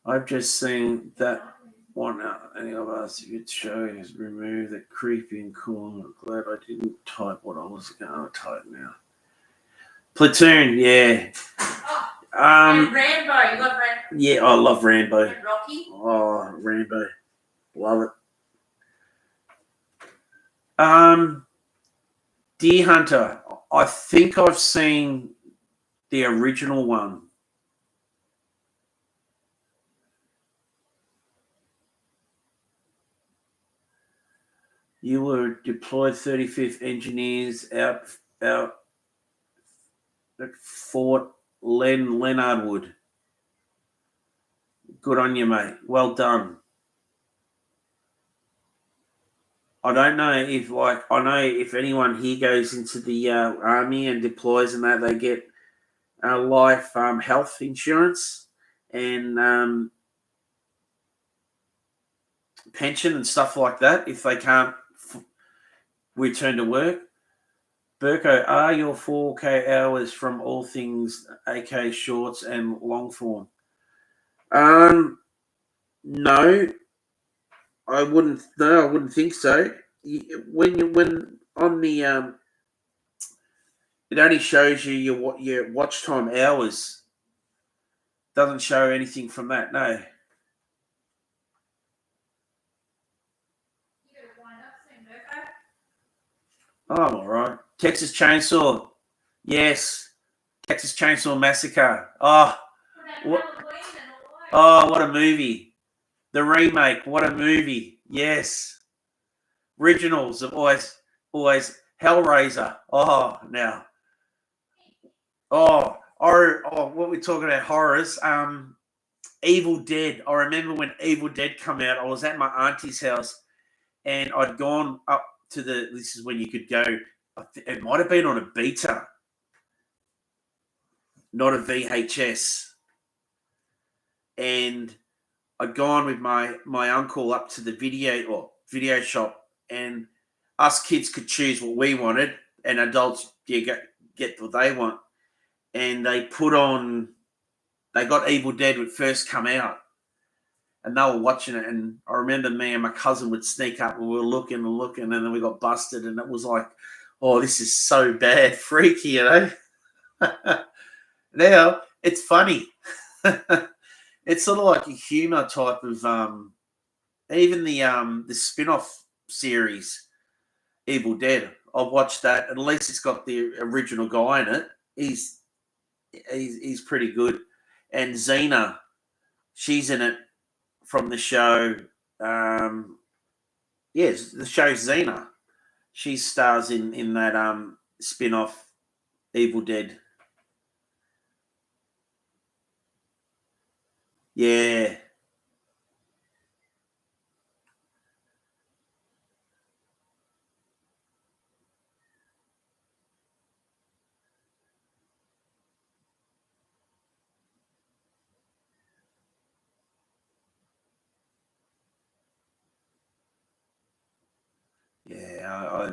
I've just seen that one out. Any of us, if it show has removed the creepy and cool. I'm glad I didn't type what I was going to type now. Platoon, yeah. And Rambo, you love Rambo? Yeah, I love Rambo. And Rocky? Oh, Rambo. Love it. Deer Hunter. I think I've seen the original one. You were deployed 35th Engineers out at Fort Leonard Wood. Good on you, mate. Well done. I don't know if, I know if anyone here goes into the army and deploys and that, they get life health insurance and pension and stuff like that if they can't return to work. Burko, are your 4K hours from all things AK shorts and long form? No, I wouldn't. No, I wouldn't think so. When on the it only shows you your watch time hours. Doesn't show anything from that. No. You gotta wind up soon, Burko. Oh, I'm all right. Texas Chainsaw. Yes. Texas Chainsaw Massacre. Oh, what a movie. The remake. What a movie. Yes. Originals have always Hellraiser. Oh, now. Oh, what we're talking about horrors. Evil Dead. I remember when Evil Dead come out. I was at my auntie's house, and I'd gone up to this is when you could go. It might have been on a beta, not a VHS. And I'd gone with my uncle up to the video shop, and us kids could choose what we wanted, and adults get what they want. And they got Evil Dead when it first come out, and they were watching it. And I remember me and my cousin would sneak up, and we were looking and looking, and then we got busted, and it was like, oh, this is so bad, freaky, you know. Now it's funny. It's sort of like a humor type of even the spin-off series, Evil Dead. I've watched that. At least it's got the original guy in it. He's pretty good. And Xena, she's in it from the show. Yes, the show Xena. She stars in that spin-off Evil Dead. Yeah. Yeah,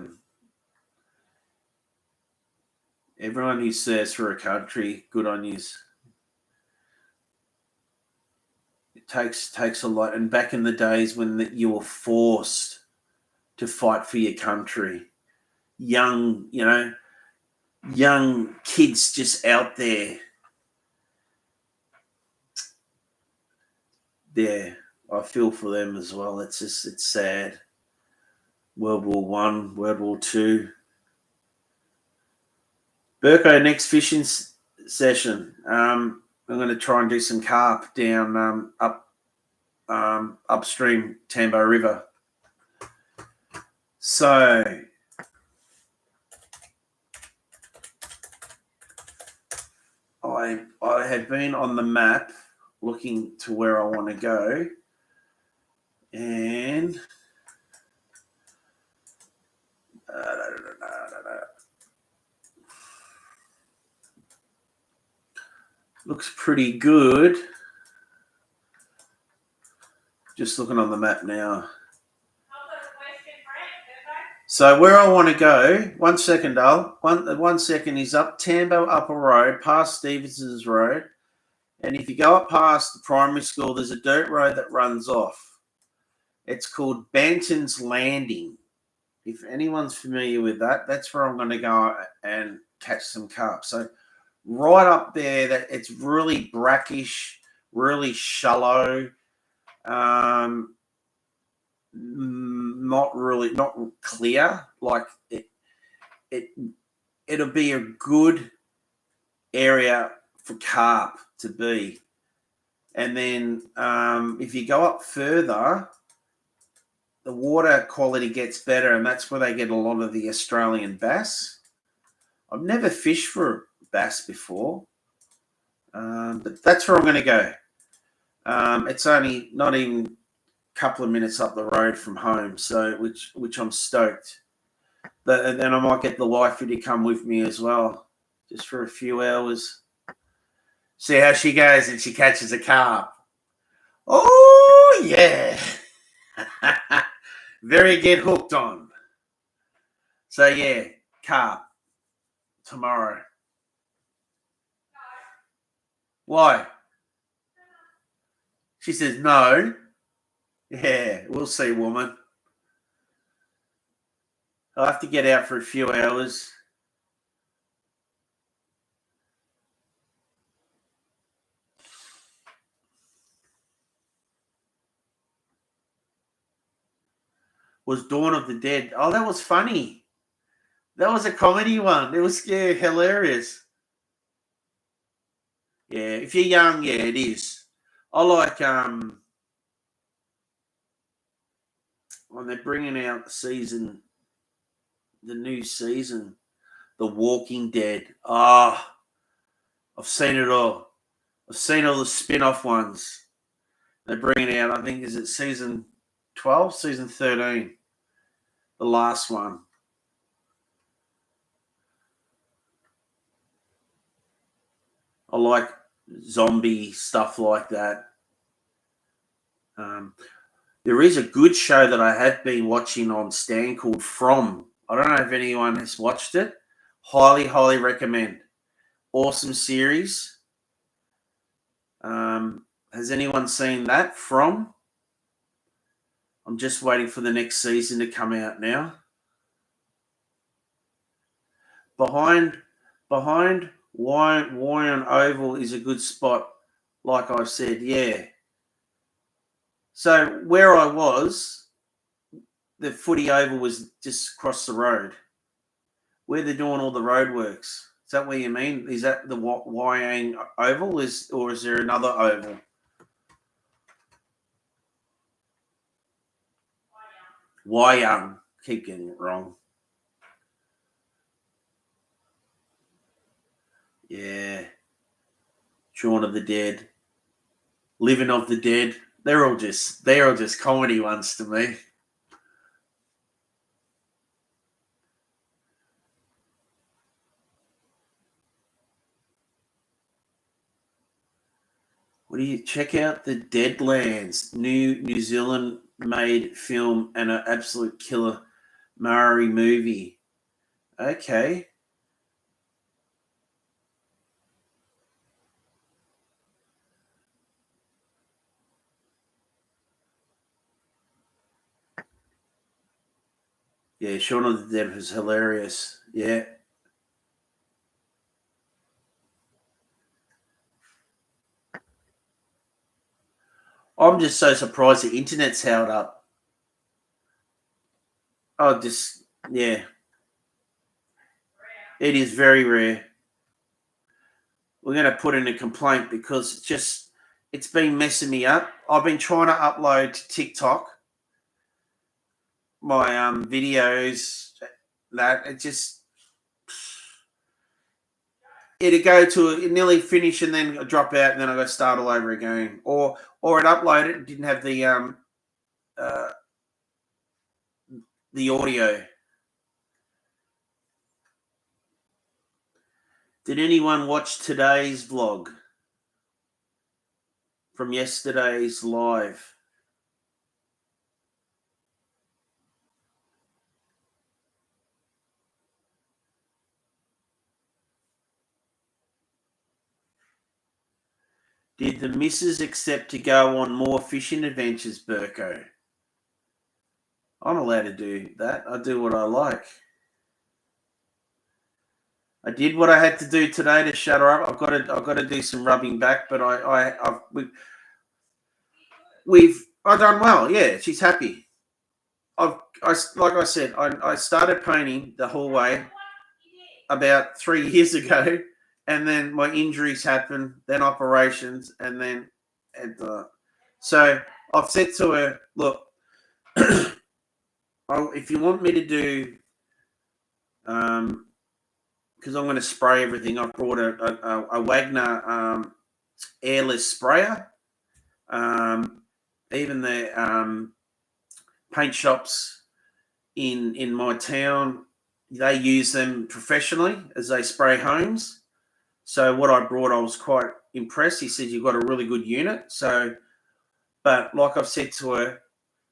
everyone who serves for a country, good on you. It takes a lot. And back in the days when you were forced to fight for your country, young kids just out there. Yeah, I feel for them as well. It's sad. World War One, World War Two. Burko, next fishing session. I'm going to try and do some carp down upstream Tambo River. So I have been on the map looking to where I want to go, and looks pretty good. Just looking on the map now. So where I want to go, 1 second, Dale. One second is up Tambo Upper Road, past Stevenson's Road. And if you go up past the primary school, there's a dirt road that runs off. It's called Banton's Landing. If anyone's familiar with that, that's where I'm going to go and catch some carp. So right up there, that it's really brackish, really shallow. Not clear. Like it'll be a good area for carp to be. And then if you go up further, the water quality gets better, and that's where they get a lot of the Australian bass. I've never fished for bass before, but that's where I'm going to go. It's only not even a couple of minutes up the road from home, so which I'm stoked. And then I might get the wifey to come with me as well, just for a few hours. See how she goes and she catches a carp. Oh yeah. Very get hooked on. So yeah, carp tomorrow. No. Why? She says no. Yeah, we'll see, woman. I'll have to get out for a few hours. Was Dawn of the Dead. Oh, that was funny. That was a comedy one. It was hilarious. Yeah, if you're young, yeah, it is. I like when they're bringing out the new season, The Walking Dead. Oh, I've seen it all. I've seen all the spin-off ones. They're bringing out, I think, is it season 12, season 13? The last one. I like zombie stuff like that. There is a good show that I have been watching on Stan called From. I don't know if anyone has watched it. Highly, highly recommend. Awesome series. Has anyone seen that? From? I'm just waiting for the next season to come out now. Behind Wyong Oval is a good spot, like I said, yeah. So where I was, the footy oval was just across the road. Where they're doing all the roadworks. Is that what you mean? Is that the Wyong Oval, or is there another oval? Wyong. Keep getting it wrong. Yeah. Shaun of the Dead. Living of the Dead. They're all just comedy ones to me. What do you check out? The Deadlands, New Zealand made film and an absolute killer Maori movie. Okay. Yeah, Shaun of the Dead was hilarious. Yeah. I'm just so surprised the internet's held up. Yeah. It is very rare. We're going to put in a complaint because it's been messing me up. I've been trying to upload to TikTok my videos that it'd go to it nearly finish and then drop out and then I got to start all over again. Or it uploaded and didn't have the audio. Did anyone watch today's vlog from yesterday's live? Did the missus accept to go on more fishing adventures, Burko? I'm allowed to do that. I do what I like. I did what I had to do today to shut her up. I've got to do some rubbing back, but I've done well. Yeah, she's happy. Like I said, I started painting the whole way about 3 years ago, and then my injuries happened, then operations, so I've said to her, look, if you want me to do, because I'm going to spray everything, I've brought a Wagner airless sprayer. Even the paint shops in my town, they use them professionally as they spray homes. So what I brought, I was quite impressed. He said, you've got a really good unit. So, but like I've said to her,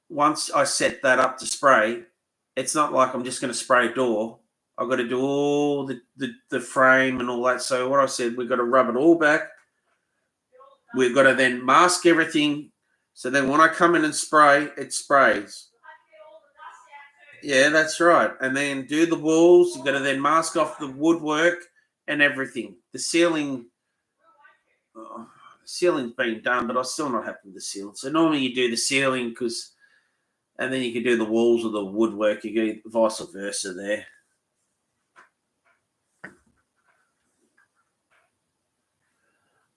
once I set that up to spray, it's not like I'm just going to spray a door. I've got to do all the frame and all that. So what I said, we've got to rub it all back. We've got to then mask everything. So then when I come in and spray, it sprays. Yeah, that's right. And then do the walls. You've got to then mask off the woodwork and everything. The ceiling's been done, but I'm still not happy with the ceiling. So normally you do the ceiling and then you can do the walls or the woodwork. You go vice versa there.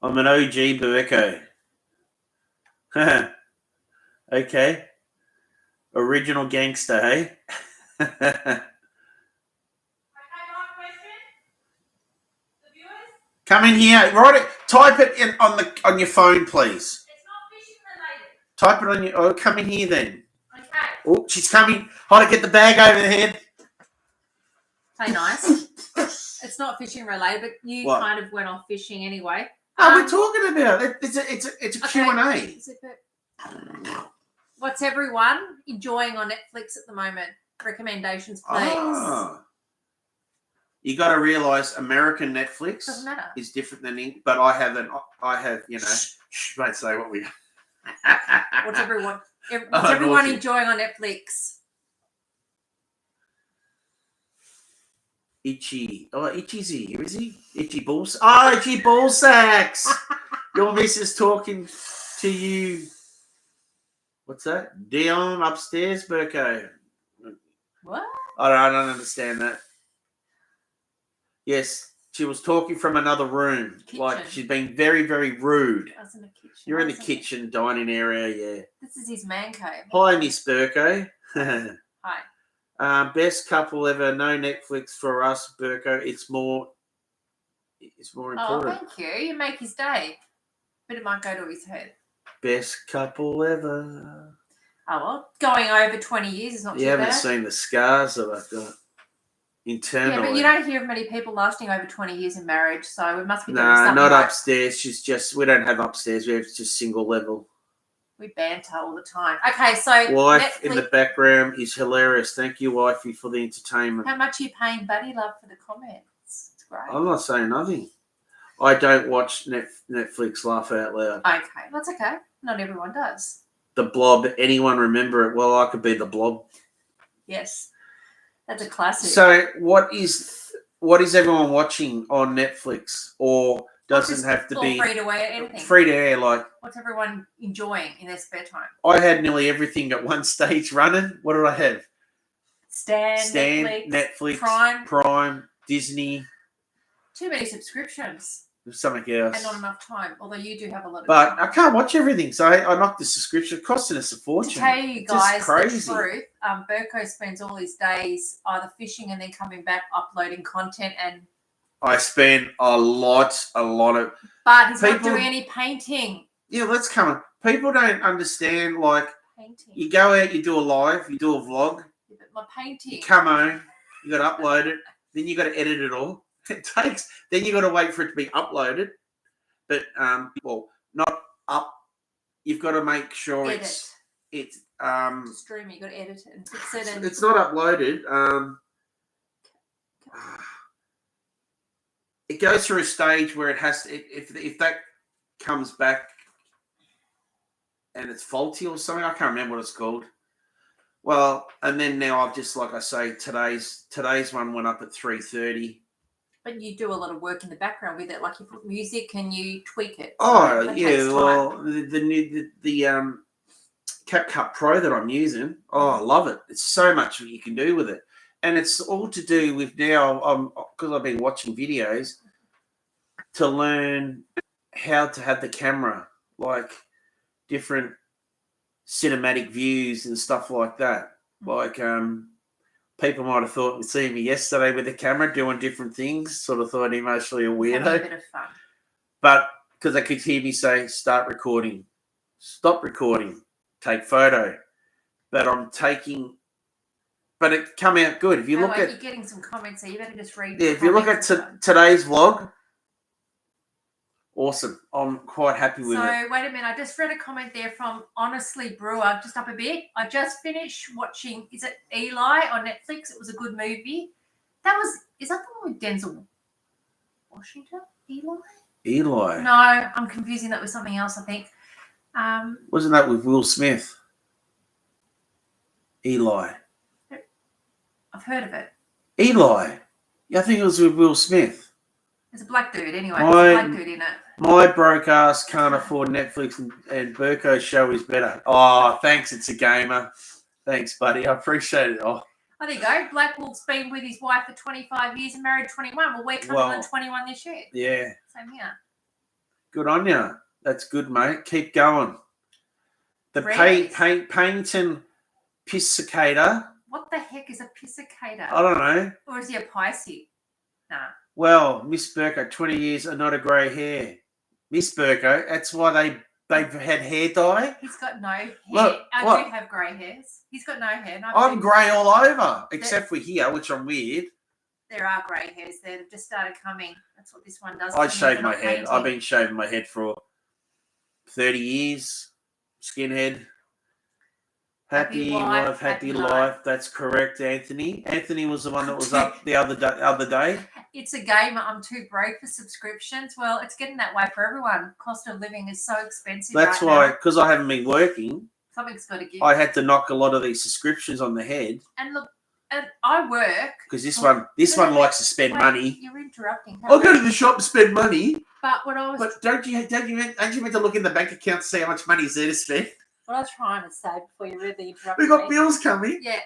I'm an OG Burko. Okay. Original gangster, hey? Come in here. Write it. Type it in on your phone, please. It's not fishing related. Type it on your. Oh, come in here then. Okay. Oh, she's coming. Hold it. Get the bag over the head. Play nice. It's not fishing related, but you What? kind of went off fishing anyway. Oh, we're talking about it. It's a Q&A. Is it what's everyone enjoying on Netflix at the moment? Recommendations, please. Oh. You got to realise American Netflix Doesn't matter. is different than English, but I have, you know, don't say what we. What's everyone naughty. enjoying on Netflix? Itchy's here, is he? Itchy balls. Oh, Itchy ball sacks. Your missus talking to you. What's that? Dion upstairs, Burko. What? I don't understand that. Yes, she was talking from another room. Kitchen. Like she's been very, very rude. I was in the kitchen. You're in the kitchen dining area, yeah. This is his man cave. Hi, Miss Burko. Hi. Best couple ever. No Netflix for us, Burko. It's more important. Oh, thank you. You make his day. But it might go to his head. Best couple ever. Oh, well, going over 20 years is not too bad. You haven't seen the scars that I've got internally. Yeah, but you don't hear of many people lasting over 20 years in marriage, so we must be doing No, something not right. upstairs. We don't have upstairs. We have just single level. We banter all the time. Okay, so Wife Netflix, in the background is hilarious. Thank you, wifey, for the entertainment. how much are you paying Buddy Love for the comments? It's great. I'm not saying nothing. I don't watch Netflix laugh out loud. Okay, that's okay. Not everyone does. The Blob. Anyone remember it? Well, I could be the Blob. Yes, that's a classic. So, what is everyone watching on Netflix, or doesn't have to be free to air? Anything. Free to air? Like, what's everyone enjoying in their spare time? I had nearly everything at one stage running. What did I have? Stan, Netflix, Prime, Disney. Too many subscriptions. Something else. And not enough time, although you do have a lot of but time. I can't watch everything, so I knocked the subscription. It costing us a fortune. To tell you guys crazy. the truth, Burko spends all his days either fishing and then coming back, uploading content, and I spend a lot of. But he's not doing any painting. Yeah, let's come on. People don't understand, like, Painting. you go out, you do a live, you do a vlog. Yeah, but my painting. You come home, you got to upload it, then you got to edit it all. It takes. Then you got to wait for it to be uploaded. But not up. You've got to make sure it's streaming. You got to edit it and fix it. And it's not uploaded. It goes through a stage where it has to, if that comes back and it's faulty or something. I can't remember what it's called. Well, and then now I've just, like I say, today's one went up at 3:30. But you do a lot of work in the background with it, like you put music and you tweak it. Oh so yeah, well the CapCut Pro that I'm using, I love it. It's so much you can do with it, and it's all to do with now. Because I've been watching videos to learn how to have the camera, like different cinematic views and stuff like that. Like people might have thought seeing me yesterday with the camera doing different things, sort of thought emotionally a weirdo. A bit of fun. But because they could hear me say, start recording, stop recording, take photo. But but it come out good. If you look at... You're getting some comments there. You better just read. Yeah, if you look at today's vlog, awesome. I'm quite happy with it. So, wait a minute. I just read a comment there from Honestly Brewer, just up a bit. I just finished watching, is it Eli on Netflix? It was a good movie. Is that the one with Denzel Washington? Eli? No, I'm confusing that with something else, I think. Wasn't that with Will Smith? Eli. I've heard of it. Eli? Yeah, I think it was with Will Smith. There's a black dude anyway. There's a black dude in it. My broke ass can't afford Netflix, and Burko's show is better. Oh, thanks. It's a gamer. Thanks, buddy. I appreciate it. Oh, there you go. Blackwell's been with his wife for 25 years and married 21. Well, we're coming on 21 this year. Yeah. Same here. Good on you. That's good, mate. Keep going. The Paynton Piscicator. What the heck is a Piscicator? I don't know. Or is he a Pisces? Nah. Well, Miss Burko, 20 years and not a grey hair. Miss Burko, that's why they've had hair dye. He's got no hair. Look, I what? do have grey hairs. He's got no hair. No, I'm grey all over, except for here, which I'm weird. There are grey hairs there. They've just started coming. That's what this one does. I shave my head. I've been shaving my head for 30 years. Skinhead. Happy life, happy life. That's correct, Anthony. Anthony was the one that was up the other day. It's a gamer. I'm too broke for subscriptions. Well, it's getting that way for everyone. Cost of living is so expensive. That's why, because I haven't been working. Something's got to give. I had to knock a lot of these subscriptions on the head. And look, and I work because this one likes to spend money. You're interrupting. I'll go to the shop and spend money. But what I was. But don't you meant to look in the bank account to see how much money is there to spend? What I was trying to say before you really interrupted we got bills coming. Yeah.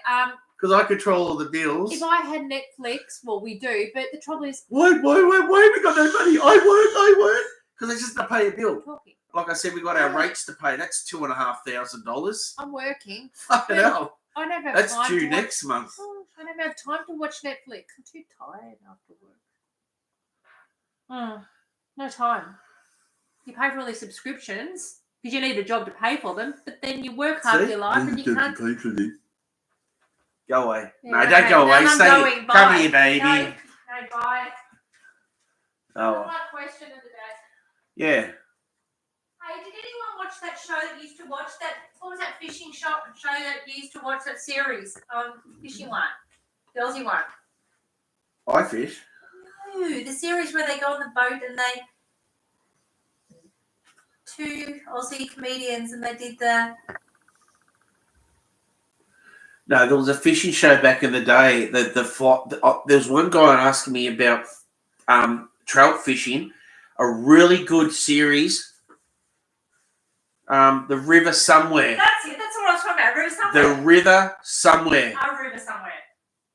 Because I control all the bills. If I had Netflix, well, we do. But the trouble is. Why we got no money? I work. Because I just have to pay a bill. Like I said, we got our rates to pay. That's $2,500. I'm working. Fucking hell. I don't have That's time due next month. I don't have time to watch Netflix. I'm too tired after work. No time. You pay for all these subscriptions because you need a job to pay for them, but then you work half your life and you can't. Pay for them. Go away. Yeah, no, don't go away. Stay here. Come here, baby. No, bye. Oh. One question of the day. Yeah. Hey, did anyone watch that show that you used to watch? What was that fishing show that you used to watch? That series, fishing one, the Aussie one. I fish. No, the series where they go on the boat and two Aussie comedians and they did the. No, there was a fishing show back in the day. There was one guy asking me about trout fishing. A really good series. The River Somewhere. That's it. That's what I was talking about. River Somewhere. The River Somewhere. A River Somewhere.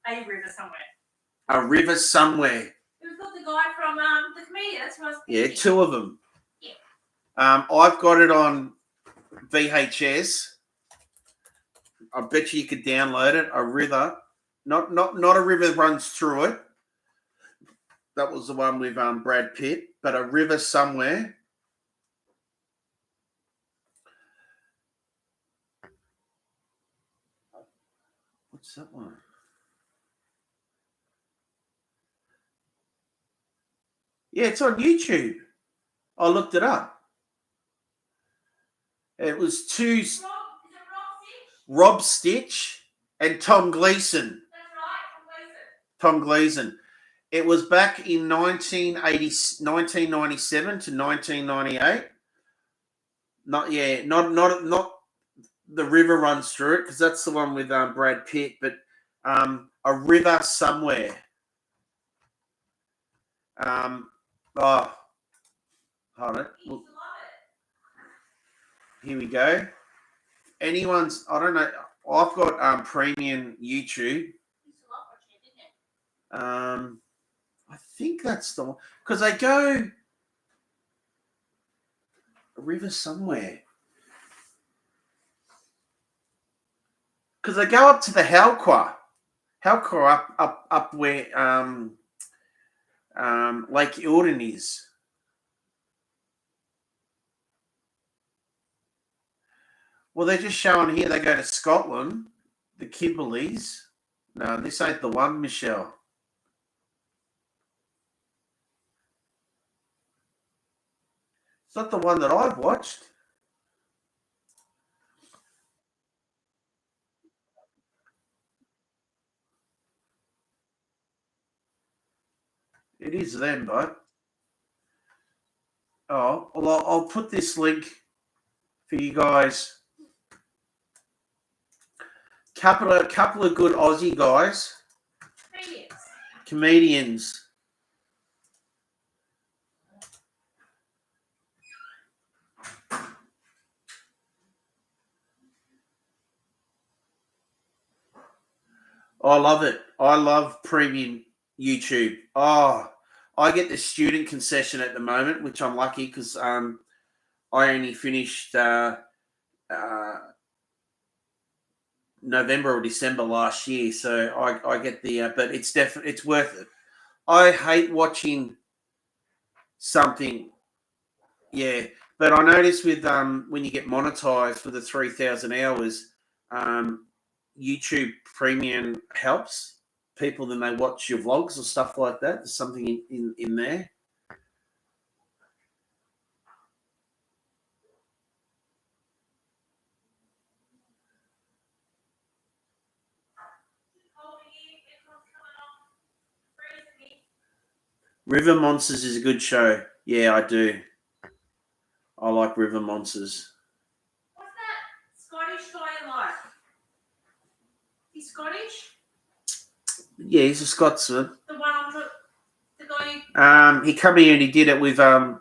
A River Somewhere. A River Somewhere. It was got the guy from the comedian. That's what I was thinking. Yeah, two of them. Yeah. I've got it on VHS. I bet you could download it. A river, not a river runs through it. That was the one with Brad Pitt. But A River Somewhere. What's that one? Yeah, it's on YouTube. I looked it up. It was two. Rob Stitch and Tom Gleeson. That's right, Tom Gleeson. It was back in 1997 to 1998. Not the river runs through it because that's the one with Brad Pitt, but A River Somewhere. Hold on. Look. Here we go. I don't know. I've got premium YouTube. I think that's the one because they go A River Somewhere. Because they go up to the Halqua up where Lake Eildon is. Well, they're just showing here they go to Scotland, the Kimberleys. No, this ain't the one, Michelle. It's not the one that I've watched. It is them, bud. Oh, well, I'll put this link for you guys. Couple of good Aussie guys. Comedians. I love it. I love premium YouTube. Oh, I get the student concession at the moment, which I'm lucky because I only finished November or December last year, so I get the. But it's worth it. I hate watching something. Yeah, but I noticed with when you get monetized for the 3,000 hours, YouTube Premium helps people. Then they watch your vlogs or stuff like that. There's something in there. River Monsters is a good show. Yeah, I do. I like River Monsters. What's that Scottish guy like? He's Scottish? Yeah, he's a Scotsman. The one on the guy. He come here and he did it with Paul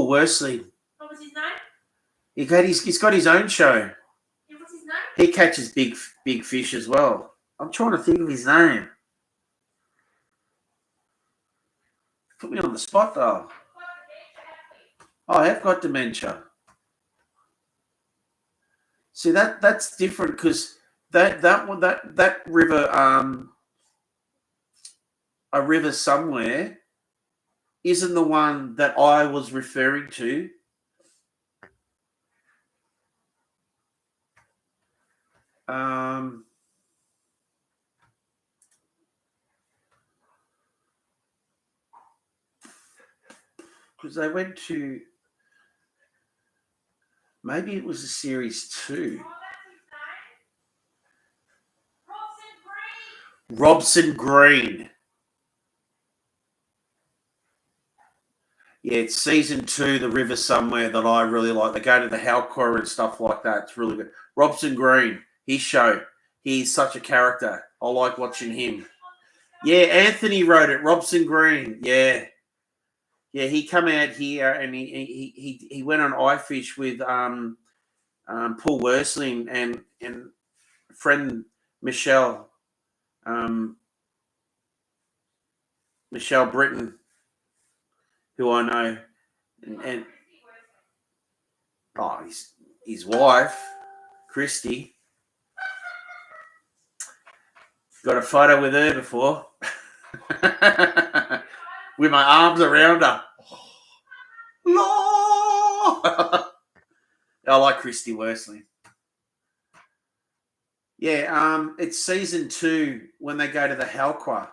Worsley. What was his name? He's got his own show. Yeah, what's his name? He catches big fish as well. I'm trying to think of his name. Put me on the spot though. I have got dementia. See that's different because that river a river somewhere isn't the one that I was referring to. Because they went to, maybe it was a series 2. Robson Green. Yeah, it's season 2, The River Somewhere, that I really like. They go to the Halcor and stuff like that. It's really good. Robson Green, his show. He's such a character. I like watching him. Yeah, Anthony wrote it. Robson Green. Yeah. Yeah, he come out here and he went on iFish with Paul Worsley and friend Michelle Britton, who I know, and his wife, Christy. Got a photo with her before. With my arms around her. I like Christy Worsley. Yeah, it's season 2 when they go to the Halqua.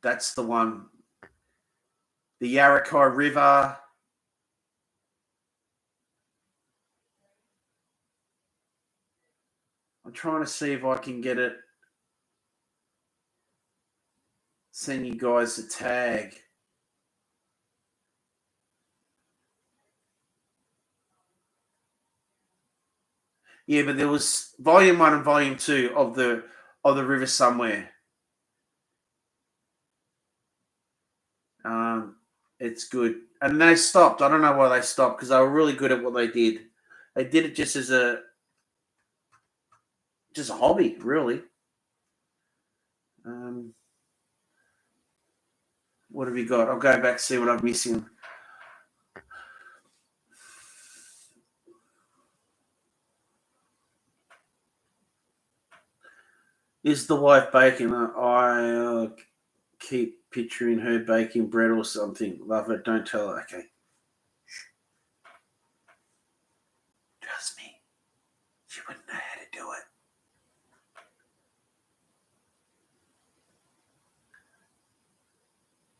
That's the one. The Yarakai River. I'm trying to see if I can get it. Send you guys a tag. Yeah, but there was volume 1 and volume 2 of the River Somewhere. It's good. And they stopped. I don't know why they stopped, because they were really good at what they did. They did it just as a hobby, really. What have we got? I'll go back, see what I'm missing. Is the wife baking? I keep picturing her baking bread or something. Love it. Don't tell her. Okay. Trust me. She wouldn't know how to do it.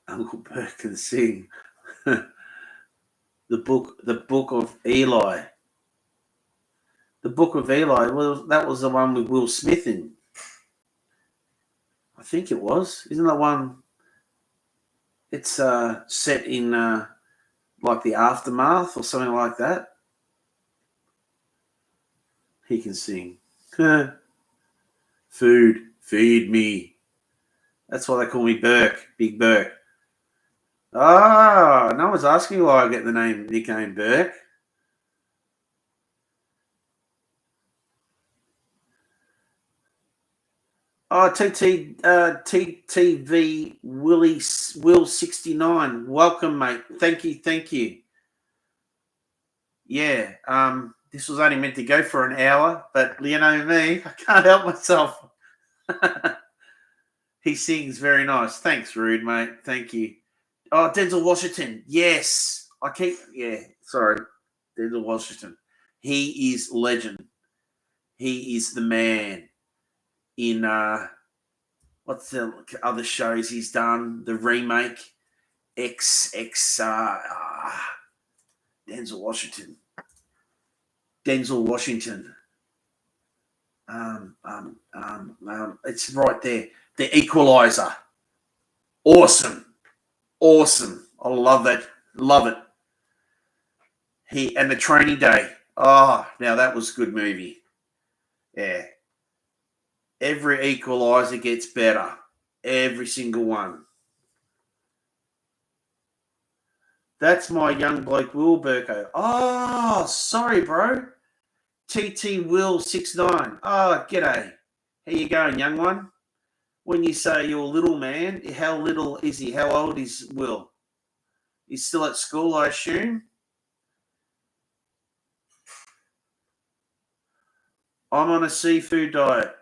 Uncle Bert can sing. The book of Eli. The Book of Eli. Well, that was the one with Will Smith in. I think it was. Isn't that one? It's set in like the aftermath or something like that. He can sing. Food, feed me. That's why they call me Burke, Big Burke. Ah, no one's asking why I get the nickname Burke. Oh, TTV Will 69. Welcome, mate. Thank you. Yeah. This was only meant to go for an hour, but you know me, I can't help myself. He sings very nice. Thanks, Rude, mate. Thank you. Oh, Denzel Washington. Yes. Sorry. Denzel Washington. He is legend. He is the man in what's the other shows he's done? The remake. Denzel Washington. It's right there. The Equalizer. Awesome. I love that. Love it. And the Training Day. Oh, now that was a good movie. Yeah. Every Equalizer gets better. Every single one. That's my young bloke, Will Burko. Oh, sorry, bro. TT Will 69. Oh, g'day. How you going, young one? When you say you're a little man, how little is he? How old is Will? He's still at school, I assume. I'm on a seafood diet.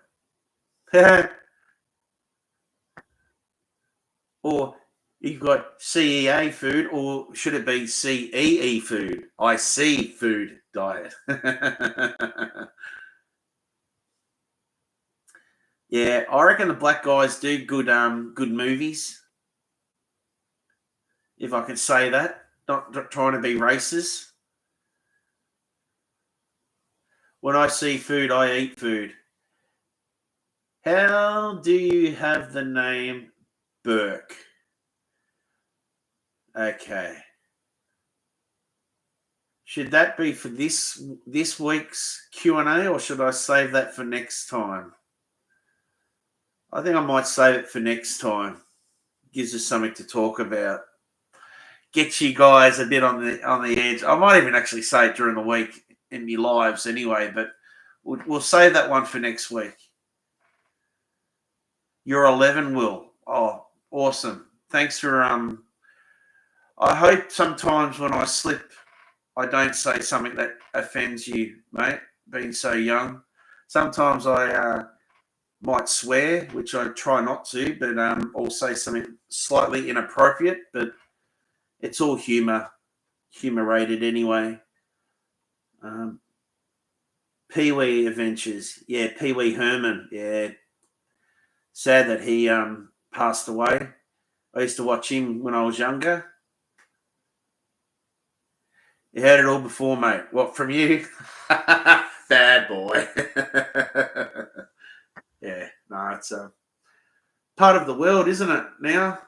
Or you've got CEA food, or should it be CEE food? I see food diet. Yeah, I reckon the black guys do good movies. If I can say that. Not trying to be racist. When I see food, I eat food. How do you have the name Burke? Okay. Should that be for this week's Q&A, or should I save that for next time? I think I might save it for next time. Gives us something to talk about. Get you guys a bit on the edge. I might even actually say it during the week in my lives anyway, but we'll save that one for next week. You're 11, Will. Oh, awesome. Thanks for I hope sometimes when I slip, I don't say something that offends you, mate, being so young. Sometimes I might swear, which I try not to, but I'll say something slightly inappropriate, but it's all humor-rated anyway. Pee-wee Adventures. Yeah, Pee-wee Herman. Yeah. Sad that he passed away. I used to watch him when I was younger. You heard it all before, mate. What, from you? Bad boy. Yeah, no, it's part of the world, isn't it, now?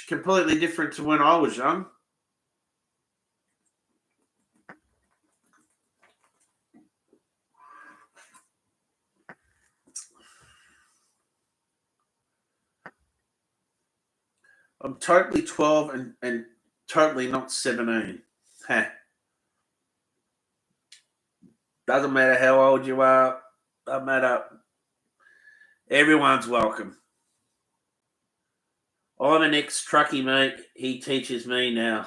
Completely different to when I was young. I'm totally 12 and totally not 17. Doesn't matter how old you are. Doesn't matter. Everyone's welcome. I'm an ex-truckie, mate. He teaches me now.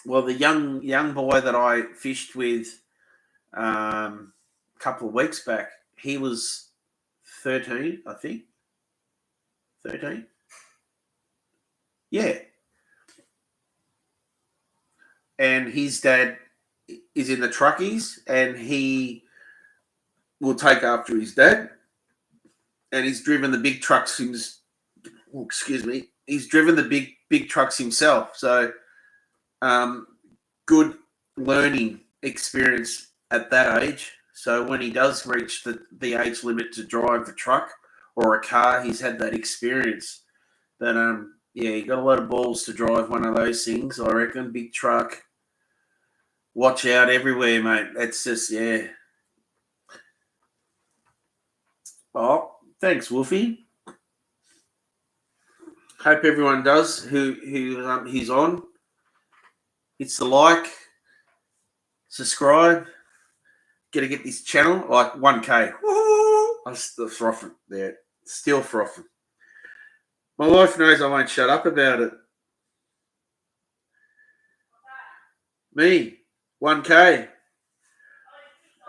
Well, the young boy that I fished with a couple of weeks back, he was 13, I think. 13? Yeah. And his dad is in the truckies, and he will take after his dad. And he's driven the big trucks. He's driven the big trucks himself. So, good learning experience at that age. So when he does reach the age limit to drive the truck or a car, he's had that experience. But yeah, you got a lot of balls to drive one of those things, I reckon. Big truck. Watch out everywhere, mate. That's just, yeah. Oh, thanks, Wolfie. Hope everyone does who he's on. Hits the like, subscribe. Gotta get this channel like 1K. Woo! I'm still frothing there. Still frothing. My wife knows I won't shut up about it. Me, 1K.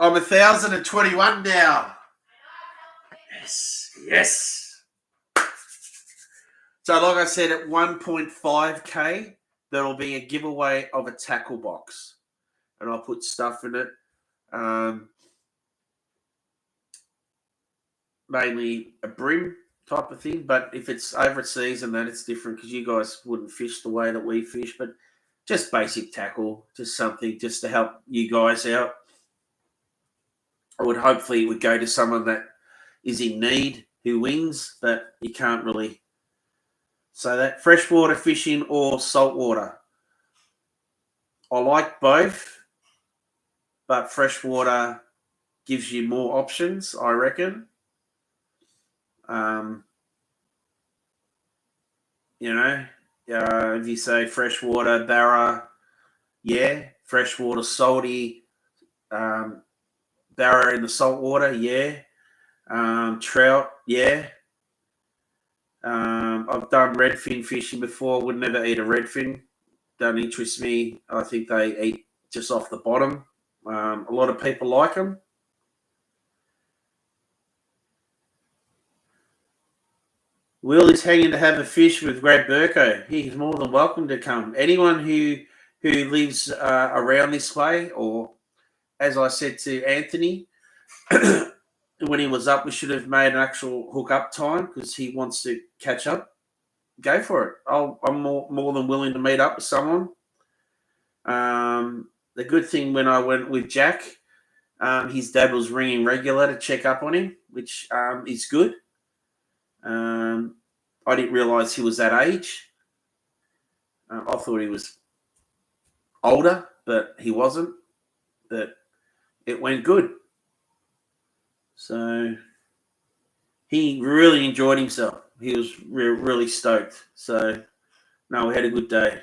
I'm 1,021 now. Yes. So, like I said, at 1.5K, there'll be a giveaway of a tackle box, and I'll put stuff in it. Mainly a brim type of thing, but if it's overseas and that, it's different because you guys wouldn't fish the way that we fish. But just basic tackle, just something just to help you guys out. I would hopefully it would go to someone that is in need who wins, but you can't really say that. Freshwater fishing or saltwater. I like both, but freshwater gives you more options, I reckon. If you say freshwater, barra, yeah. Freshwater, salty, barra in the saltwater, yeah. Trout, yeah. I've done redfin fishing before. Would never eat a redfin. Don't interest me. I think they eat just off the bottom. A lot of people like them. Will is hanging to have a fish with Big Burko. He's more than welcome to come. Anyone who lives around this way, or as I said to Anthony, when he was up, we should have made an actual hook-up time because he wants to catch up. Go for it. I'm more than willing to meet up with someone. The good thing when I went with Jack, his dad was ringing regular to check up on him, which is good. I didn't realise he was that age. I thought he was older, but he wasn't. But it went good. So he really enjoyed himself. He was really stoked. So, no, we had a good day.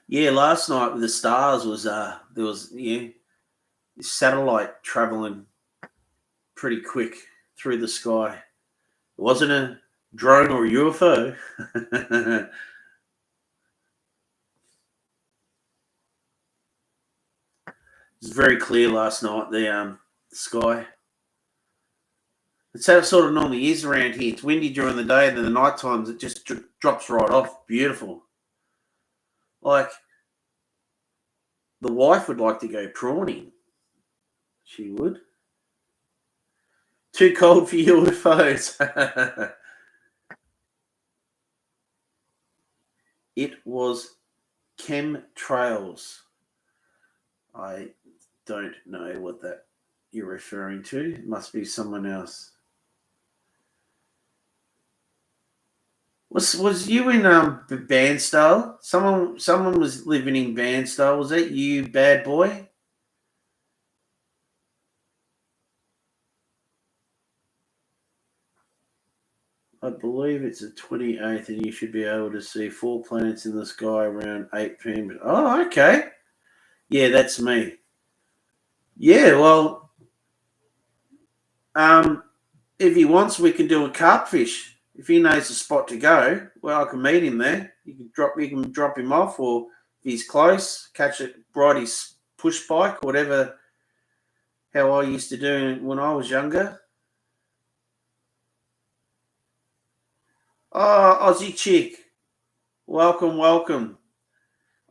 Yeah, last night with the stars was there was satellite traveling pretty quick through the sky. It wasn't a drone or a UFO. It was very clear last night, the sky. It's how it sort of normally is around here. It's windy during the day, and then the night times it just drops right off. Beautiful. Like, the wife would like to go prawning. She would. Too cold for UFOs. It was chemtrails. I don't know what that you're referring to. It must be someone else. Was you in Bairnsdale? Someone was living in Bairnsdale. Was that you, bad boy? I believe it's the 28th, and you should be able to see 4 planets in the sky around 8 p.m. Oh, okay. Yeah, that's me. Yeah, well, if he wants, we can do a carp fish. If he knows the spot to go, well, I can meet him there. You can drop him off, or if he's close, catch it, ride his push bike, whatever. How I used to do when I was younger. Oh, Aussie chick, welcome.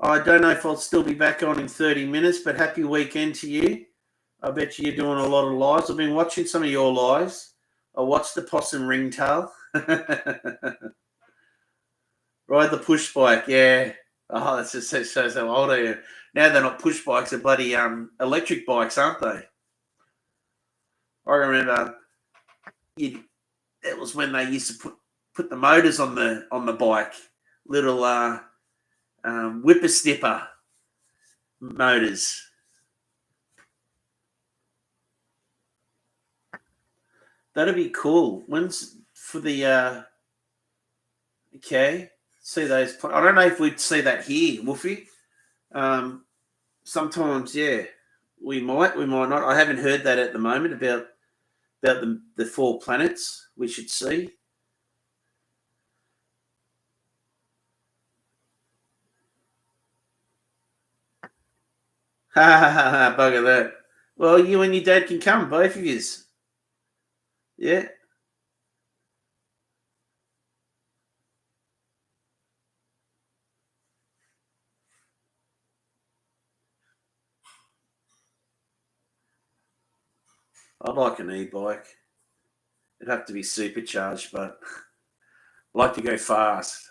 I don't know if I'll still be back on in 30 minutes, but happy weekend to you. I bet you're doing a lot of lives. I've been watching some of your lives. I watched the possum ringtail. Ride the push bike, yeah. Oh, that just shows how old I am. Now they're not push bikes, they're bloody electric bikes, aren't they? I remember it was when they used to put the motors on the bike, little whipper-snipper motors. That'd be cool. When's for the okay? See those? I don't know if we'd see that here, Wolfie. Sometimes, yeah, we might not. I haven't heard that at the moment about about the 4 planets we should see. Ha ha ha ha! Bugger that. Well, you and your dad can come, both of yous. Yeah. I'd like an e-bike. It'd have to be supercharged, but I like to go fast.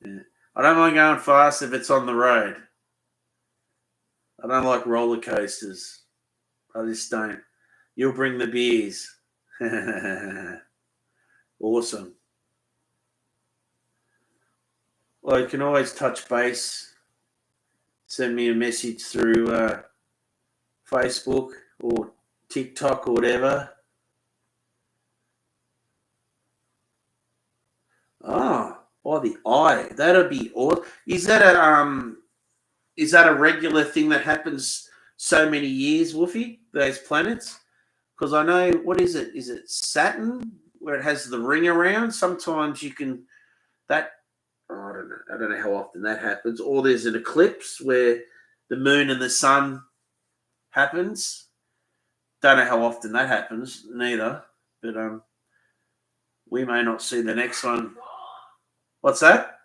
Yeah. I don't mind going fast if it's on the road. I don't like roller coasters. I just don't. You'll bring the beers. Awesome. Well, you can always touch base. Send me a message through Facebook or TikTok or whatever. Oh, by the eye. That'd be awesome. Is that a regular thing that happens so many years, Wolfie? Those planets? Because I know, what is it? Is it Saturn where it has the ring around? Sometimes you can that. Oh, I don't know how often that happens. Or there's an eclipse where the moon and the sun happens. Don't know how often that happens, neither. But we may not see the next one. What's that?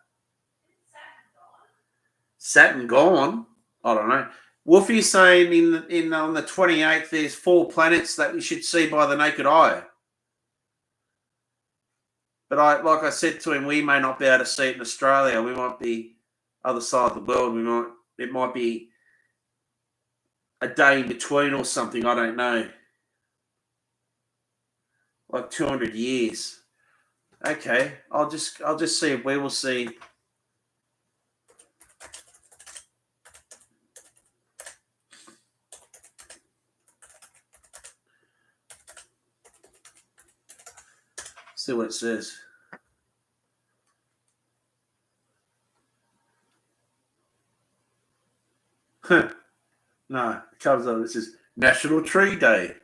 Saturn gone? I don't know. Wolfie's saying in on the 28th there's 4 planets that we should see by the naked eye. But like I said to him, we may not be able to see it in Australia. We might be other side of the world. It might be a day in between or something. I don't know. Like 200 years. Okay, I'll just see if we will see. See what it says. No, it comes up. This is National Tree Day.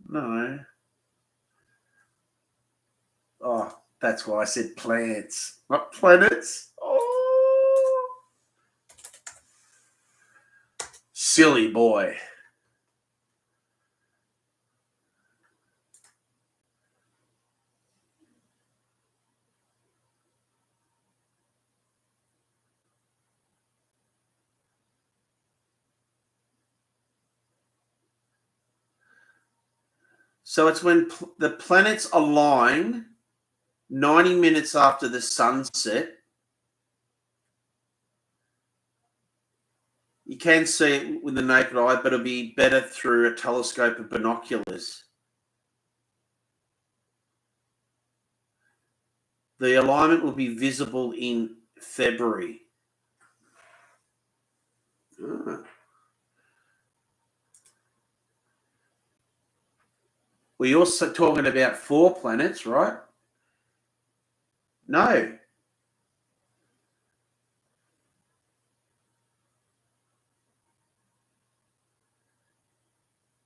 No. Oh, that's why I said plants, not planets. Oh, silly boy. So it's when the planets align 90 minutes after the sunset. You can see it with the naked eye, but it'll be better through a telescope of binoculars. The alignment will be visible in February. Ah. We're also talking about 4 planets, right? No.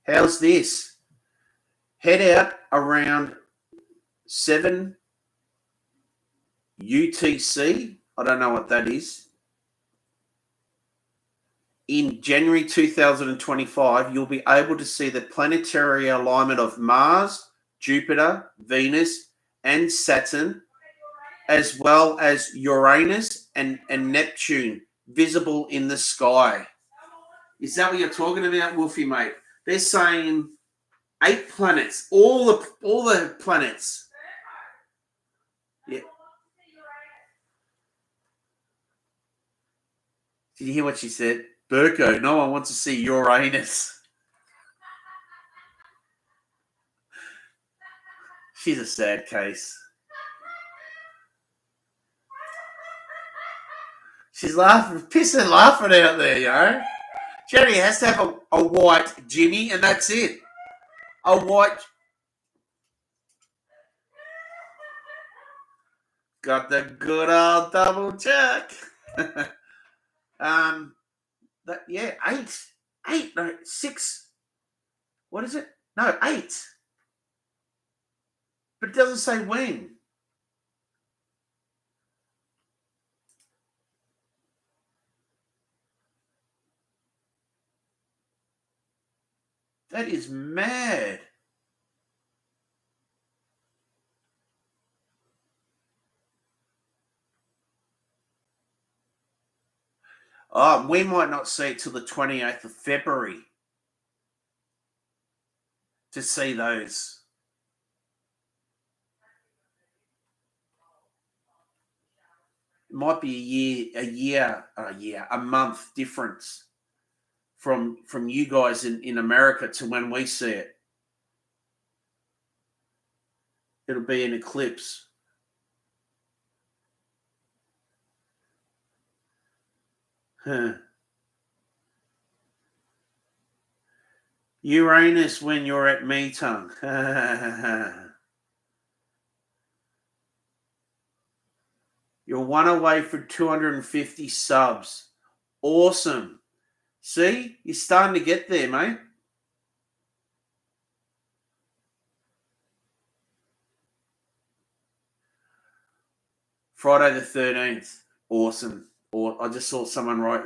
How's this? Head out around 7 UTC. I don't know what that is. In January 2025, you'll be able to see the planetary alignment of Mars, Jupiter, Venus, and Saturn, as well as Uranus and Neptune visible in the sky. Is that what you're talking about, Wolfie, mate? They're saying 8 planets, all the planets. Yeah. Did you hear what she said? Burko, no one wants to see Uranus. She's a sad case. She's laughing, pissing, laughing out there, yo. She only has to have a white Jimmy, and that's it. A white. Got the good old double check. Yeah, 8, no, 6. What is it? No, 8. But it doesn't say when. That is mad. Oh, we might not see it till the 28th of February to see those. It might be a month difference from you guys in America to when we see it. It'll be an eclipse. Huh. Uranus when you're at Metung. You're one away from 250 subs. Awesome. See? You're starting to get there, mate. Friday the 13th. Awesome. Or I just saw someone write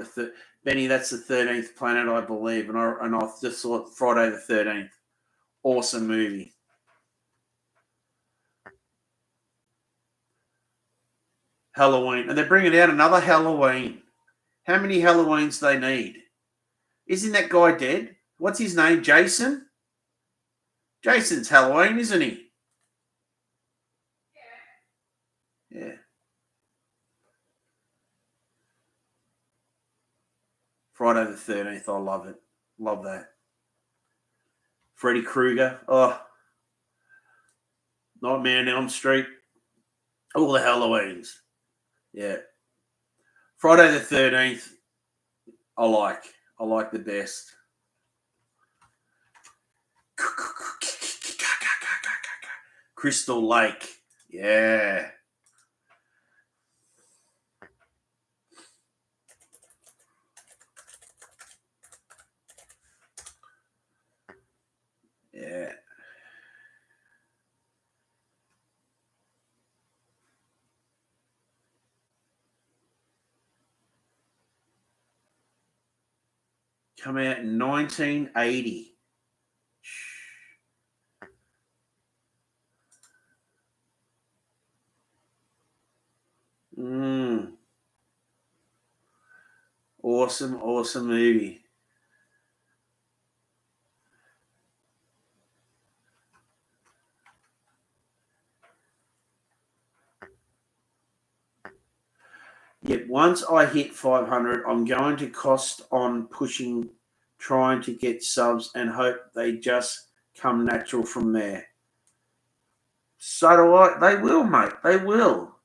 Benny, that's the 13th planet, I believe. And I just saw Friday the 13th. Awesome movie. Halloween. And they're bringing out another Halloween. How many Halloweens they need? Isn't that guy dead? What's his name? Jason? Jason's Halloween, isn't he? Yeah. Friday the 13th. I love it. Love that. Freddy Krueger. Oh. Nightmare on Elm Street. All the Halloweens. Yeah. Friday the 13th. I like the best. Crystal Lake. Yeah. Yeah. Come out in 1980. Awesome movie. Yet once I hit 500, I'm going to cost on pushing, trying to get subs and hope they just come natural from there. So do I. They will, mate. They will.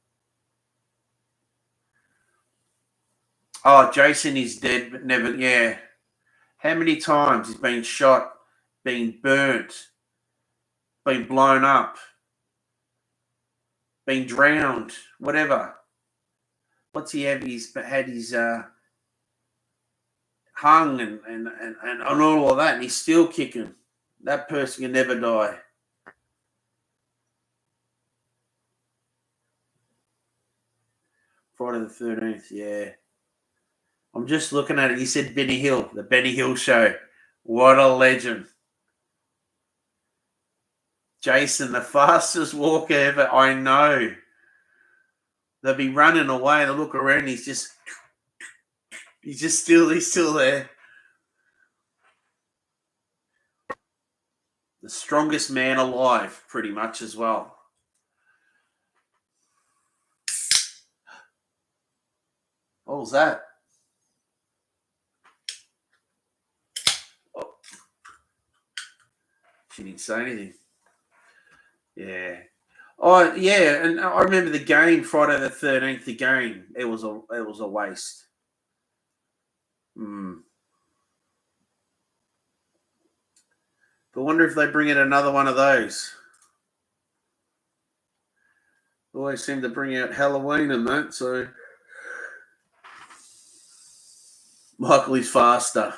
Oh, Jason is dead, but never. Yeah. How many times he's been shot, been burnt, been blown up, been drowned, whatever. What's he have? He's had his hung and all of that, and he's still kicking. That person can never die. Friday the 13th, yeah. I'm just looking at it. He said Benny Hill, the Benny Hill show. What a legend. Jason, the fastest walker ever. I know. They'll be running away. They'll look around. He's still there. The strongest man alive, pretty much as well. What was that? Oh. She didn't say anything. Yeah. Oh yeah, and I remember the game Friday the 13th. The game it was a waste. But I wonder if they bring in another one of those. They always seem to bring out Halloween and that. So Michael is faster.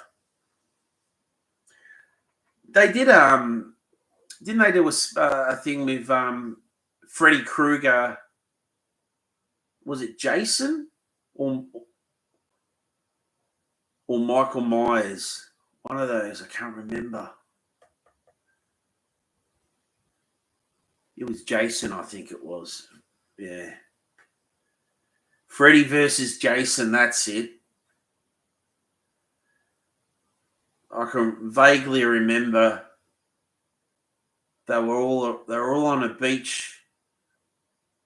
They did didn't they do a thing with Freddy Krueger? Was it Jason or Michael Myers? One of those. I can't remember. It was Jason, I think it was. Yeah. Freddy versus Jason, that's it. I can vaguely remember they were all on a beach.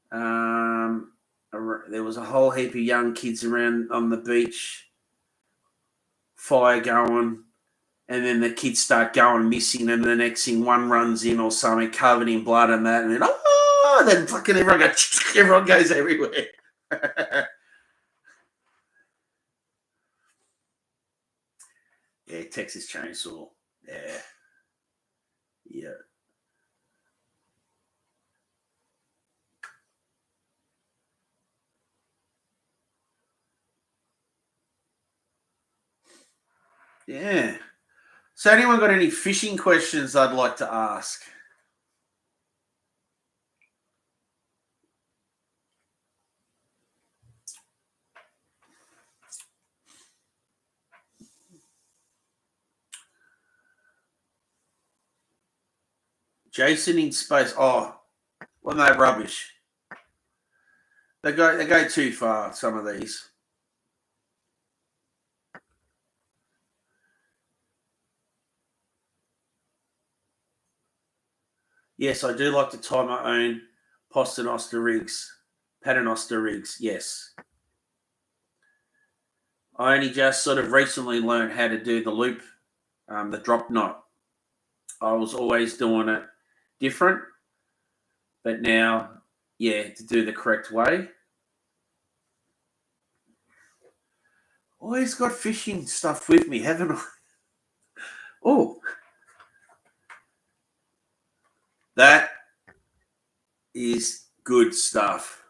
There was a whole heap of young kids around on the beach, fire going, and then the kids start going missing, and the next thing one runs in or something covered in blood and that, and then fucking everyone goes everywhere. Yeah, Texas Chainsaw. Yeah. Yeah. Yeah. So anyone got any fishing questions I'd like to ask? Jason in space. Oh, well, no rubbish. They go too far, some of these. Yes, I do like to tie my own paternoster rigs. Yes. I only just sort of recently learned how to do the loop, the drop knot. I was always doing it different, but now, yeah, to do the correct way. Always got fishing stuff with me, haven't I? Oh, that is good stuff.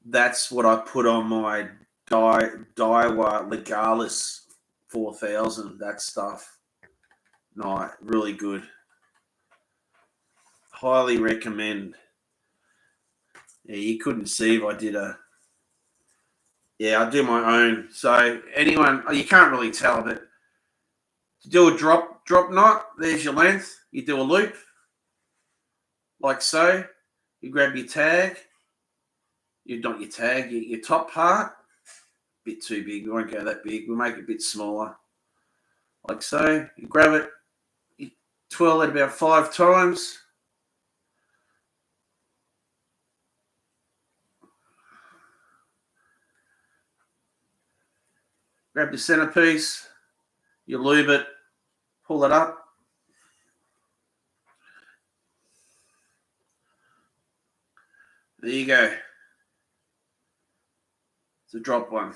That's what I put on my Daiwa Legalis 4000. That stuff. No, really good. Highly recommend. Yeah, you couldn't see if I did I do my own. So anyone, you can't really tell, but to do a drop knot, there's your length. You do a loop, like so. You grab your tag. Not your tag, your top part. Bit too big. We won't go that big. We'll make it a bit smaller, like so. You grab it. You twirl it about 5 times. Grab the centerpiece. You lube it. Pull it up. There you go. It's a drop one.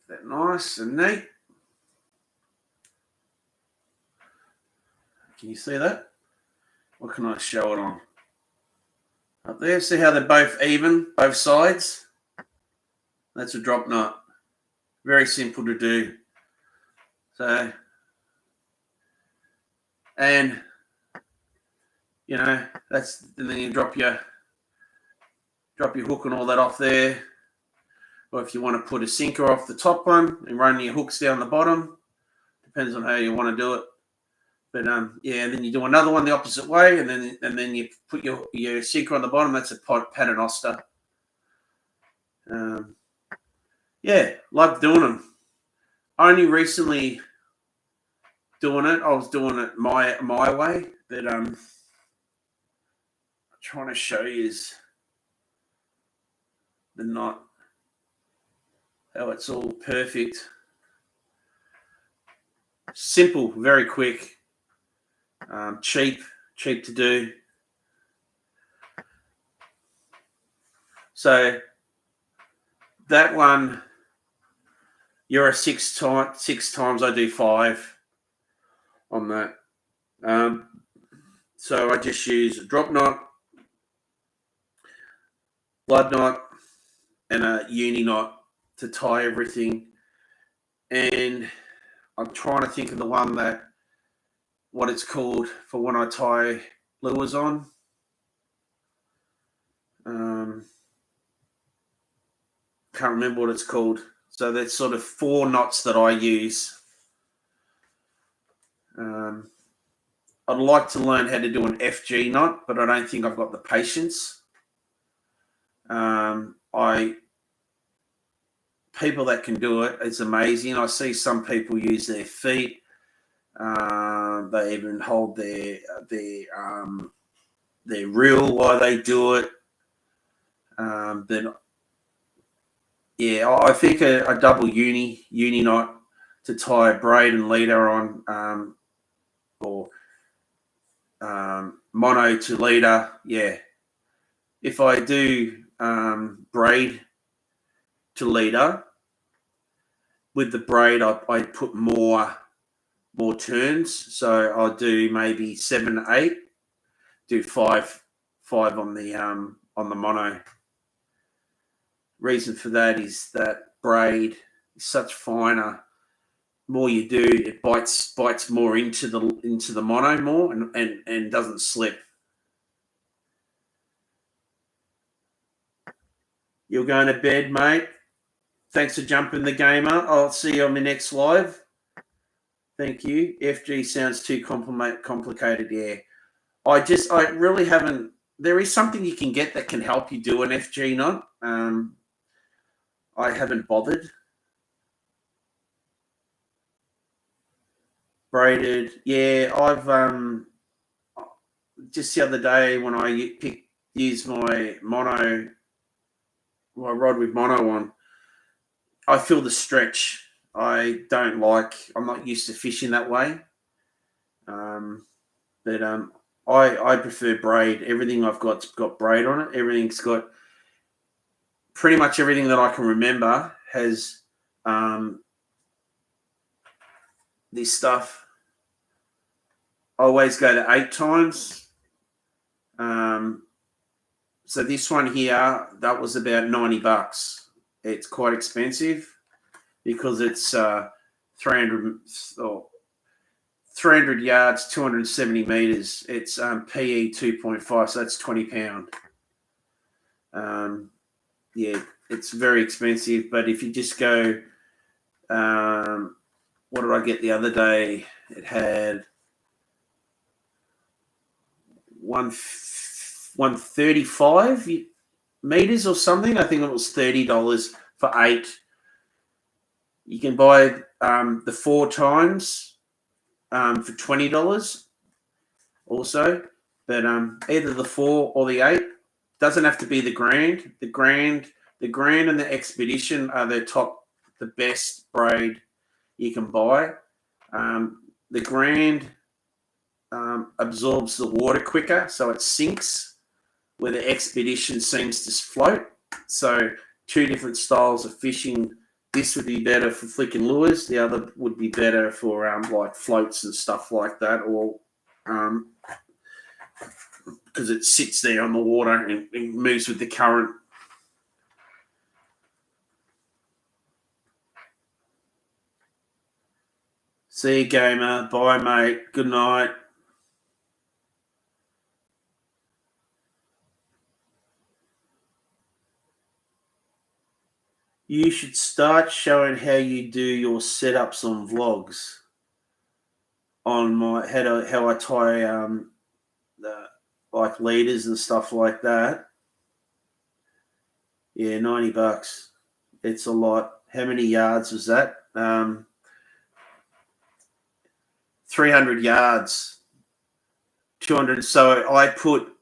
That nice and neat. Can you see that? What can I show it on? Up there, see how they're both even, both sides? That's a drop knot. Very simple to do. So, and and then you drop your hook and all that off there. Or if you want to put a sinker off the top one and run your hooks down the bottom, depends on how you want to do it. But and then you do another one the opposite way, and then you put your sinker on the bottom. That's a paternoster. Love doing them. Only recently doing it. I was doing it my way, but I'm trying to show you the knot, how it's all perfect, simple, very quick, cheap to do. So that one, you're a 6 times. I do 5 on that. So I just use a drop knot, blood knot, and a uni knot to tie everything. and I'm trying to think of the one what it's called for when I tie lures on. Can't remember what it's called. So that's sort of 4 knots that I use. I'd like to learn how to do an FG knot, but I don't think I've got the patience. People that can do it, it's amazing. I see some people use their feet. They even hold their reel while they do it. Then, yeah, I think a double uni knot to tie a braid and leader on, or mono to leader. Yeah, if I do braid to leader, with the braid I put more turns. So I'll do maybe 7, 8. Do 5 on the mono. Reason for that is that braid is such finer. More you do, it bites more into the mono more and doesn't slip. You're going to bed, mate. Thanks for jumping the gamer. I'll see you on the next live. Thank you. FG sounds too complicated. Yeah. I really haven't. There is something you can get that can help you do an FG knot. I haven't bothered. Braided. Yeah, I've just the other day when I used my mono, my rod with mono on, I feel the stretch. I'm not used to fishing that way. But I prefer braid. Everything I've got braid on it. Everything's got pretty much everything that I can remember has this stuff. I always go to 8 times. So this one here, that was about $90. It's quite expensive because it's 300 yards, 270 meters. It's PE 2.5, so that's £20. Yeah, it's very expensive. But if you just go, what did I get the other day? It had 135 meters or something. I think it was $30 for 8. You can buy the 4 times for $20 also. But either the 4 or the 8. Doesn't have to be the Grand. The Grand and the Expedition are the best braid you can buy. The Grand absorbs the water quicker, so it sinks, where the Expedition seems to float. So 2 different styles of fishing. This would be better for flicking lures. The other would be better for like floats and stuff like that, or because it sits there on the water and moves with the current. See you, gamer. Bye, mate. Good night. You should start showing how you do your setups on vlogs. On my how I tie like leaders and stuff like that. Yeah, $90. It's a lot. How many yards was that? 300 yards. 200. So I put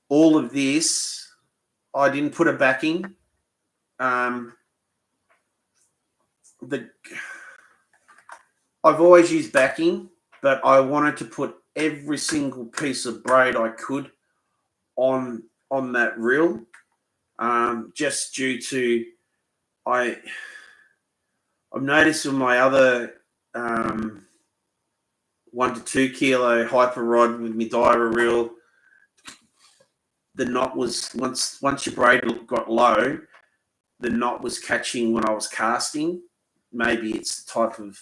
all of this. I didn't put a backing. I've always used backing, but I wanted to put every single piece of braid I could on that reel, just due to I've noticed with my other 1 to 2 kilo hyper rod with my diver reel, the knot was once your braid got low, the knot was catching when I was casting. maybe it's the type of